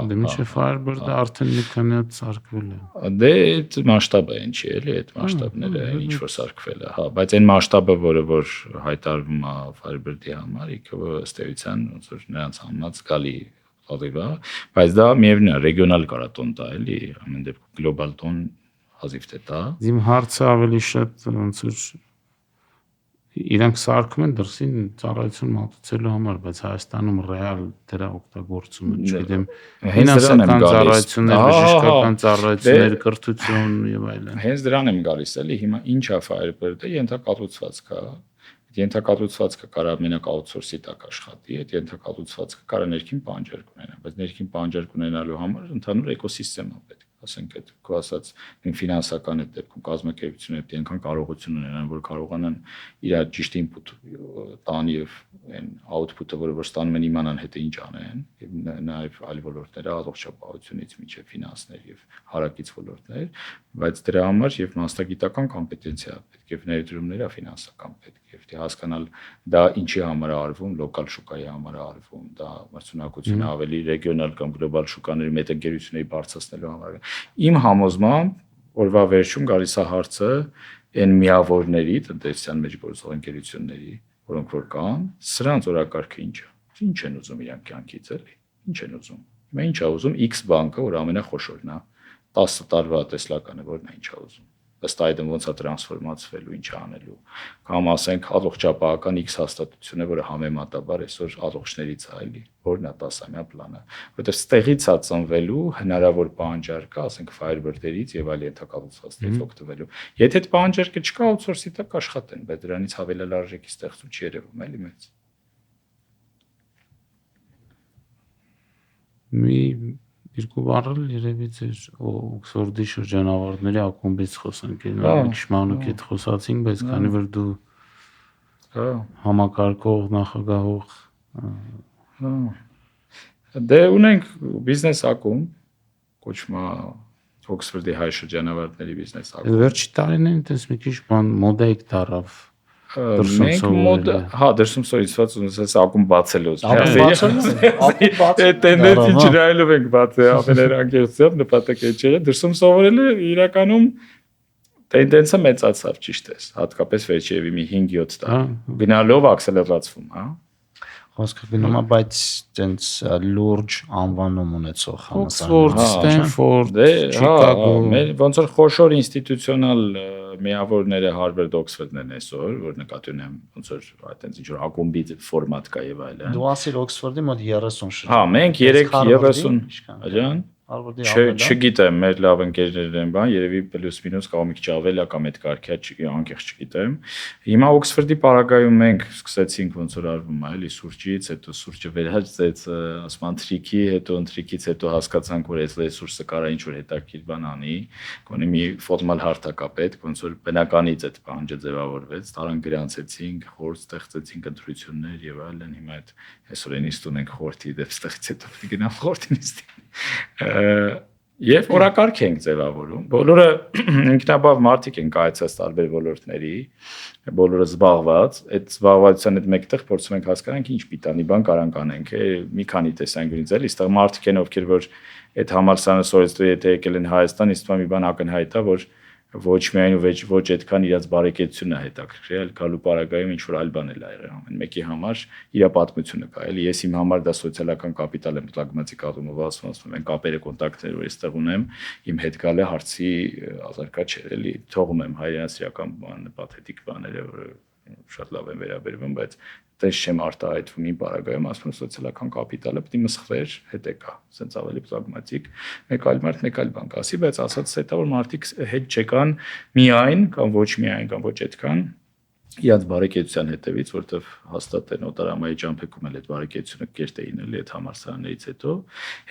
դե միշտ Firebird-ը արդեն մի քանի հատ սարքվել է։
Դե այդ մասշտաբը են չի էլի, այդ մասշտաբները ինչ որ սարքվել է, հա, բայց այն մասշտաբը, որ հայտարվում է Firebird-ի համար, իքը ըստ էության ոնց որ նրանց համաց գալի աղիվա, բայց դա միևնույն է, ռեգիոնալ կարա տոն տա էլի, ամեն դեպքում գլոբալ տոն հազիվ թե տա։
Իմ հարցը ավելի շատ ոնց որ իրանք սարքում են դրսին ծառայություն մատուցելու համար, բայց Հայաստանում ռեալ դրա օգտագործումը, չգիտեմ, ֆինանսական ծառայություններ, բժշկական ծառայություններ, կրթություն եւ այլն։
Հենց դրան եմ գալիս էլի, հիմա ինչ է Firebird-ը, ենթակառուցվածք է։ Ենթակառուցվածքը կարա մենակ outsource-ի տակ աշխատի, այդ ենթակառուցվածքը կարա ներքին պահանջարկ ունենա, բայց ներքին պահանջարկ ունենալու համար ընդհանուր էկոսիստեմա պետք է, ասենք այդ քո ասած ֆինանսական այդ դեպքում կազմակերպությունը պետք է այնքան կարողություն ունենան, որ կարողանան իր ճիշտ input տան եւ այն output-ը, որը ստանում են իմանան հետը ինչ անեն, եւ նաեւ այլ ոլորտներ, առողջապահությունից մինչեւ ֆինանսներ եւ հարակից ոլորտներ, բայց դրա համար եւ մասնագիտական կոմպետենցիա պետք է ներդրումները ֆինանսական պետք է եւ հասկանալ դա ինչի համար է արվում, լոկալ շուկայի համար է արվում, դա մրցունակությունը ավելի ռեգիոնալ կամ գլոբալ շուկաների մեծընկերությունների բարձրացնելու համար։ Իմ համոզմամբ օրվա վերջում գալիս է հարցը այն միավորների տնտեսության մեջ գործող ընկերությունների, որոնք որ կան, սրանց օրակարգը ինչ է։ Ինչ են ուզում իրանք կյանքից էլի։ Ինչ են ուզում։ Հիմա ինչ է ուզում X բանկը, որ ամենախոշորն է, 10 տարվա տեսլականը, որն է ինչ է ուզում։ Ըստ այդմ ոնց է տրանսֆորմացվելու, ինչ է անելու։ Կամ ասենք առողջապահական X հաստատությունը, որը համեմատաբար այսօր առողջներից է, էլի, որն է 10-ամյա պլանը, որովհետև ստեղից է ծնվելու հնարավոր պահանջարկը, ասենք Firebird-երից եւ այլ ենթակառուցվածքներից օգտվելու։ Եթե այդ պահանջարկը չկա, outsource-ի տակ աշխատեն, բայց դրանից հավելել արժեքի ստեղծում չի երևում, էլի մեծ։
Մի երկու բառը երևի ձեր Օքսֆորդի շրջանավարտների ակումբից խոսանք, քիչ հետ խոսացինք, բայց քանի որ դու համակարգող, նախագահող
դե ունենք բիզնես ակումբ, կոչվում է Օքսֆորդի հայ շրջանավարտների բիզնես ակումբ։
Վերջի տարիներին այդպես մի քիչ բան մոդայիկ դարավ։
Մենք մոդ, հա, դրսում սովետված ունեցած ակումբ բացելուց։
Ակումբ բացել։
Տենդենսի ջրայելով ենք բացել ամեներանգերությամբ նպատակը չէ։ Դրսում սովորելը իրականում տենդենսը մեծացավ, ճիշտ է, հատկապես վերջերվի մի 5-7 տարի։ Գնալով ակսելերացվում, հա։
Խոսքը գնում է, բայց տենց լուրջ անվանում ունեցող
Օքսֆորդ, Ստենֆորդ, Չիկագո,
ոնց որ խոշոր ինստիտուցիոնալ միավորները Harvard, Oxford-ն են այսօր, որ նկատի ունեմ, ոնց որ այդտենց ինչ որ ակումբի ֆորմատ կա եւ այլն։
Դու ասիր Օքսֆորդի մոտ 30 շրջան։
Հա, մենք 30, աջան,
Harvard-ի ավել է։
Չգիտեմ, մեր լավ ընկերներն են բան, երևի պլյուս մինուս կամ մի քիչ ավել է կամ այդ կարգի անկեղծ չգիտեմ։ Հիմա Օքսֆորդի պարագայում մենք սկսեցինք ոնց որ արվում է, էլի սուրճից, հետո սուրճը վերածեց ասում ընթրիքի, հետո ընթրիքից հետո հասկացանք, որ այս ռեսուրսը կարա ինչ որ հետաքրքիր բան անի, գոնե մի ֆորմալ հարթակ է պետք, ոնց որ բնականից այդ բանջը ձևավորվեց, տարան գրանցեցինք, խորհուրդ ստեղծեցինք ընտրություններ եւ այլն, հիմա այդ այսօր ինստիտուտ ունենք խորհրդի դեպ ստեղծեց հետո գնամ խորհրդինստի Եվ օրակարգ ենք ձևավորում։ Բոլորը ինքնաբավ մարդիկ են կայացած տարբեր ոլորտների, բոլորը զբաղված, այդ զբաղվածության հետ մեկտեղ փորձում ենք հասկանանք ինչ պիտանի բան կարանք անենք, մի քանի տեսանկյունից էլի, այստեղ մարդիկ են ովքեր որ այդ համալսարանը սովետը եթե եկել են Հայաստան, իսկ մի բան ակնհայտ է, որ ոչ միայն ոչ այդքան իրաց բարեկեցությունն է հետաքրքրել, գալու պարագայում ինչ որ այլ բան էլ ա եղել ամեն մեկի համար իր պատմությունը կա, էլի ես իմ համար դա սոցիալական կապիտալ եմ պրագմատիկ առումով ասում եմ կապերը կոնտակտները որ այստեղ ունեմ իմ հետ գալը հարցի ազարկա չէ էլի թողում եմ հայրենասիրական բան պաթետիկ բաները որ շատ լավ են վերաբերվում բայց տես չեմ արտահայտվում իմ պարագայում ասում սոցիալական կապիտալը պետք է մսխվեր հետ եկա ասենց ավելի պրագմատիկ մեկ այլ մարդ մեկ այլ բան կասի բայց ասած դա որ մարդիկ հետ չեկան միայն կամ ոչ միայն կամ ոչ այդքան իրանց բարեկեցության հետևից որտեվ հաստատ է նոտարամայի ճամփեքում էլ այդ բարեկեցությունը կերտեին էլի այդ համալսարաններից հետո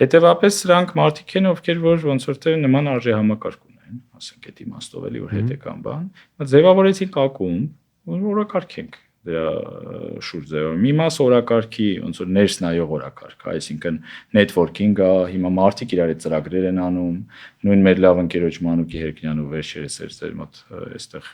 հետևաբար սրանք մարդիկ են ովքեր որ ոնց որ թե նման արժե համակարգ ունեն ասենք այդ իմաստով էլի որ հետ եկան բան ձևավորեցին ակումբ օրակարգ ենք դրա շուրջ ձևը մի մաս օրակարգի ոնց որ ներս նայող օրակարգ այսինքն նետվորքինգ է հիմա մարդիկ իրար այդ ծրագրեր են անում նույն մեր լավ ընկերոջ Մանուկի Հերկնյանով վերջերս էր ձեր մոտ այստեղ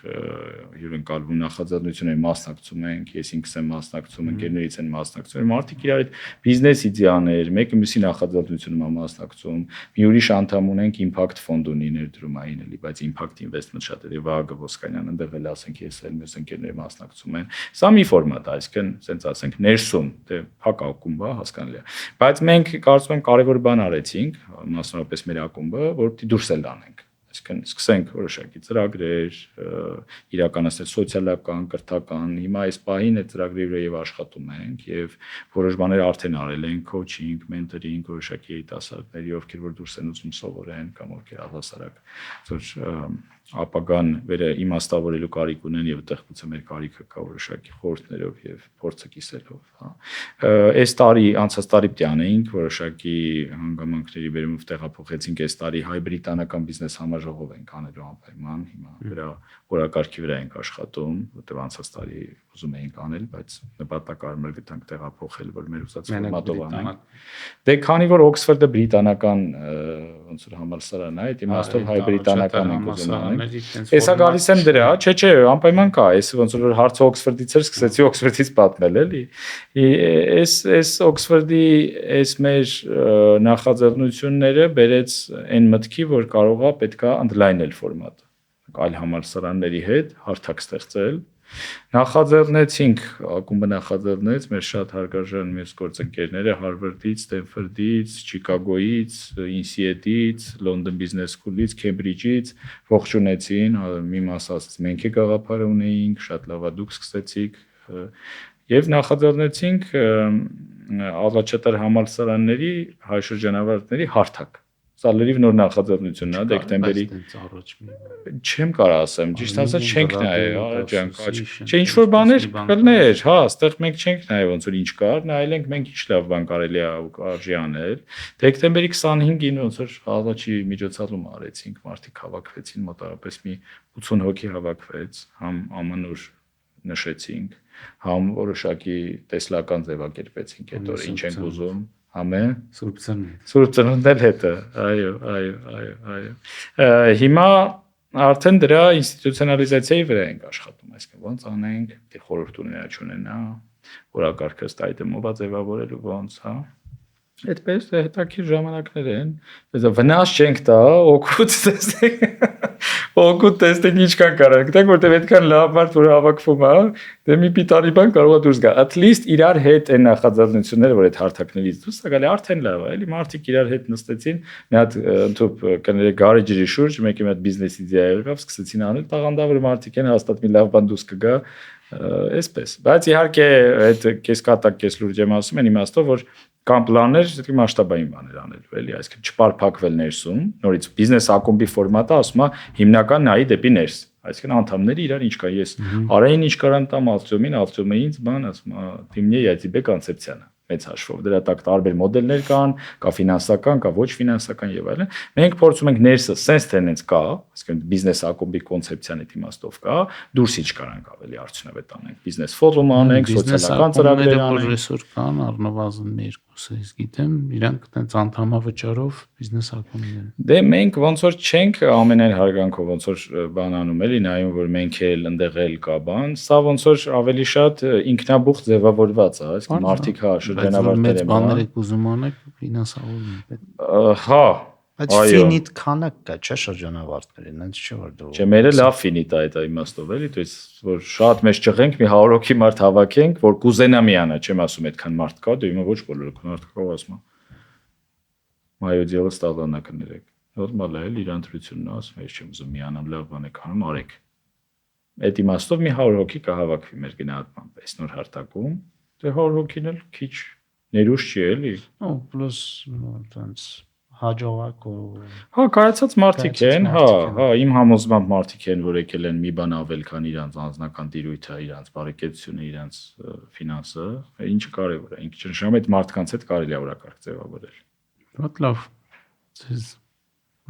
հյուրընկալվում նախաձեռնություն են մասնակցում ենք ես ինքս եմ մասնակցում ընկերներից են մասնակցում մարդիկ իրար այդ բիզնես իդեաներ մեկը մյուսի նախաձեռնությունում է մասնակցում մի ուրիշ անդամ ունենք Impact ֆոնդ ունի ներդրումային էլի բայց Impact Investment շատ է Վահագն Ոսկանյանը այնտեղ էլ ասենք ես էլ մյուս ընկերները մասնակցում են Սա մի ֆորմատ է, այսինքն, ասենք ասենք, ներսում, դե փակ ակումբ է, հասկանալի է։ Բայց մենք կարծում եմ կարևոր բան արեցինք, մասնավորապես մեր ակումբը, որ պիտի դուրս էլ անենք։ Այսինքն, սկսենք որոշակի ծրագրեր, իրականացնել սոցիալական, կրթական, հիմա այս պահին այդ ծրագրերի վրա եւ աշխատում ենք եւ որոշ բաներ արդեն արել ենք, coaching, mentoring, որոշակի երիտասարդների, ովքեր որ դուրս են ուզում սովորեն կամ ովքեր առհասարակ, որ ապագան վերը իմաստավորելու կարիք ունեն եւ այդտեղ գուցե մեր կարիքը կա որոշակի խորհուրդներով եւ փորձը կիսելով, հա։ Այս տարի անցած տարի պիտի անեինք որոշակի հանգամանքների բերումով տեղափոխեցինք այս տարի հայ-բրիտանական բիզնես համաժողով ենք անելու անպայման հիմա դրա օրակարգի վրա ենք աշխատում, որտեղ անցած տարի ուզում էինք անել, բայց նպատակարար գտանք տեղափոխել, որ մեր ուզած ֆորմատով անենք։ Դե քանի որ Օքսֆորդը բրիտանական ոնց որ համալսարան է, այդ իմաստով հայ-բրիտանական ենք ուզում անել։ Էսա գալիս եմ դրա, չէ, անպայման կա, այս ոնց որ հարցը Օքսֆորդից էր, սկսեցի Օքսֆորդից պատմել, էլի։ Այս Օքսֆորդի այս մեր նախաձեռնությունները բերեց այն մտքի, որ կարողա պետքա ընդլայնել ֆորմատը այլ համալսարանների հետ հարթակ ստեղծել նախաձեռնեցինք ակումբը նախաձեռնեց մեր շատ հարգարժան մյուս գործընկերները Հարվարդից, Ստենֆորդից, Չիկագոյից, Ինսիետից, Լոնդոն Բիզնես Սքուլից, Քեմբրիջից ողջունեցին, մի մաս ասաց մենք է գաղափար ունեինք, շատ լավ է դուք սկսեցիք եւ նախաձեռնեցինք առաջատար համալսարանների հայ շրջանավարտների հարթակ Սա լրիվ նոր նախաձեռնությունն է դեկտեմբերի չեմ կարող ասեմ ճիշտ ասած չենք նայել չէ ինչ որ բաներ կլներ հա այստեղ մենք չենք նայել ոնց որ ինչ կար նայել ենք մենք ինչ լավ բան կարելի է արժի անել դեկտեմբերի 25-ին ոնց որ առաջի միջոցառում արեցինք մարդիկ հավաքվեցին մոտավորապես մի 80 հոգի հավաքվեց համ ամանոր նշեցինք համ որոշակի տեսլական ձևակերպեցինք այդ օրը ինչ ենք ուզում Ամե Սուրբ Ծնունդել հետը այո հիմա արդեն դրա ինստիտուցիոնալիզացիայի վրա ենք աշխատում այսինքն ոնց անենք դե խորհուրդ ունենա օրակարգը ըստ այդմով ձևավորելու ոնց հա այդպես հետաքրքիր ժամանակներ են վնաս չենք տա օգուտ տեսնենք ինչքան կարանք դեք որտեղ այդքան լավ մարդ որ հավաքվում է դե մի պիտանի բան կարող է դուրս գա at least իրար հետ այն նախաձեռնությունները որ այդ հարթակներից դուրս է գալի արդեն լավ է էլի մարդիկ իրար հետ նստեցին մի հատ ընդհանուր կները գարեջրի շուրջ մեկի մի հատ բիզնես իդեա եղավ սկսեցին անել տաղանդավոր մարդիկ են հաստատ մի լավ բան դուրս կգա այսպես բայց իհարկե այդ կես կատակ կես լուրջ եմ ասում են իմաստով որ կան պլաններ, դեպի մասշտաբային բաներ անելու, էլի, այսինքն չփարփակվել ներսում, նորից բիզնես ակումբի ֆորմատը ասում է հիմնական նայի դեպի ներս, այսինքն անդամները իրար ինչ կա, ես Արային ինչ կարամ տամ Ալտրոմին ինձ բան ասում է, ты мне я тебе կոնցեպցիան մեծ հաշվով դրա տակ տարբեր մոդելներ կան, կա ֆինանսական, կա ոչ ֆինանսական եւ այլն։ Մենք փորձում ենք ներսը sense tenants կա, այսինքն բիզնես ակումբի կոնցեպցիան այդ իմաստով կա, դուրսի չկարանք ավելի արդյունավետ անենք, բիզնես ֆորում անենք, սոցիալական ծրագրեր անենք։
Ռեսուրս կան, առնվազն երկուսը, ես գիտեմ, իրանք այդպես անդամավճարով բիզնես ակումբներ։
Դե մենք ոնց որ չենք ամենայն հարգանքով ոնց որ բան անում էլի, նայում որ մենք էլ ընդեղ էլ կա բան, սա ոնց որ ավելի շատ ինքնաբուխ ձևավորված է, այսինքն մարդիկ հա շրջանավարտներ են
բաներ եք ուզում անեք ֆինանսավորում պետք։
Հա,
բայց ֆինիտ քանակ կա, չէ՞ շրջանավարտներին, այնց չէ որ դու։
Չէ, մերը լավ ֆինիտ է այդ իմաստով էլի, то есть որ շատ մեծ ճղենք մի 100 հոգի մարդ հավաքենք, որ կուզենա միանա, չեմ ասում այդքան մարդ կա, դու հիմա ոչ բոլորը մարդ կա, ասում եմ։ Մայո դիալը ստալանա կներեք։ Նորմալ է, էլի իր ընտրությունն է, ասում եմ, ես չեմ ուզում միանամ, լավ բան եք անում, արեք։ Այդ իմաստով մի 100 հոգի կհավաքվի մեր գնահատմամբ, այս նոր հարթակում, դե 100 հոգին էլ քիչ ներուժ չի էլի։
Ու պլյուս այնց հաջողակ ու
հա կայացած մարդիկ են, հա, իմ համոզմամբ մարդիկ են, որ եկել են մի բան ավել, քան իրանց անձնական տիրույթը, իրանց բարեկեցությունը, իրանց ֆինանսը, ինչը կարևոր է, ինքը ճնշում այդ մարդկանց հետ կարելի է օրակարգ ձևավորել։
Շատ լավ։ Ձեզ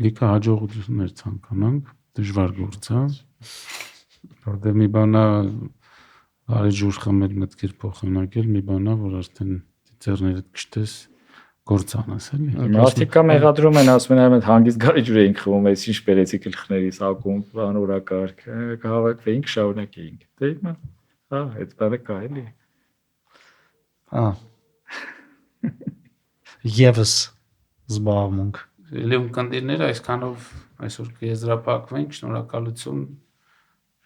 լիքը հաջողություններ ցանկանանք, դժվար գործ է։ Որտեղ մի բանա արի ջուր խմել մտքեր փոխանակել, մի բանա, որ արդեն ձեռներդ կշտես գործ անես էլի։
Մարդիկ կա մեղադրում են, ասում են, այդ հանգիստ գարի ջուր էինք խմում, այս ինչ բերեցիք գլխներիս ակումբ, բան օրակարգ, կհավաքվեինք, շարունակեինք։ Դե հիմա, հա, այդ բանը կա էլի։
Հա։ Եվս զբաղմունք։
Լեոն կնդիրները այսքանով այսօր կեզրափակվենք, շնորհակալություն,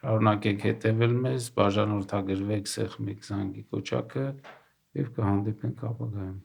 շարունակեք հետևել մեզ, բաժանորդագրվեք Սեղմեք զանգի կոճակը եւ կհանդիպենք ապագայում։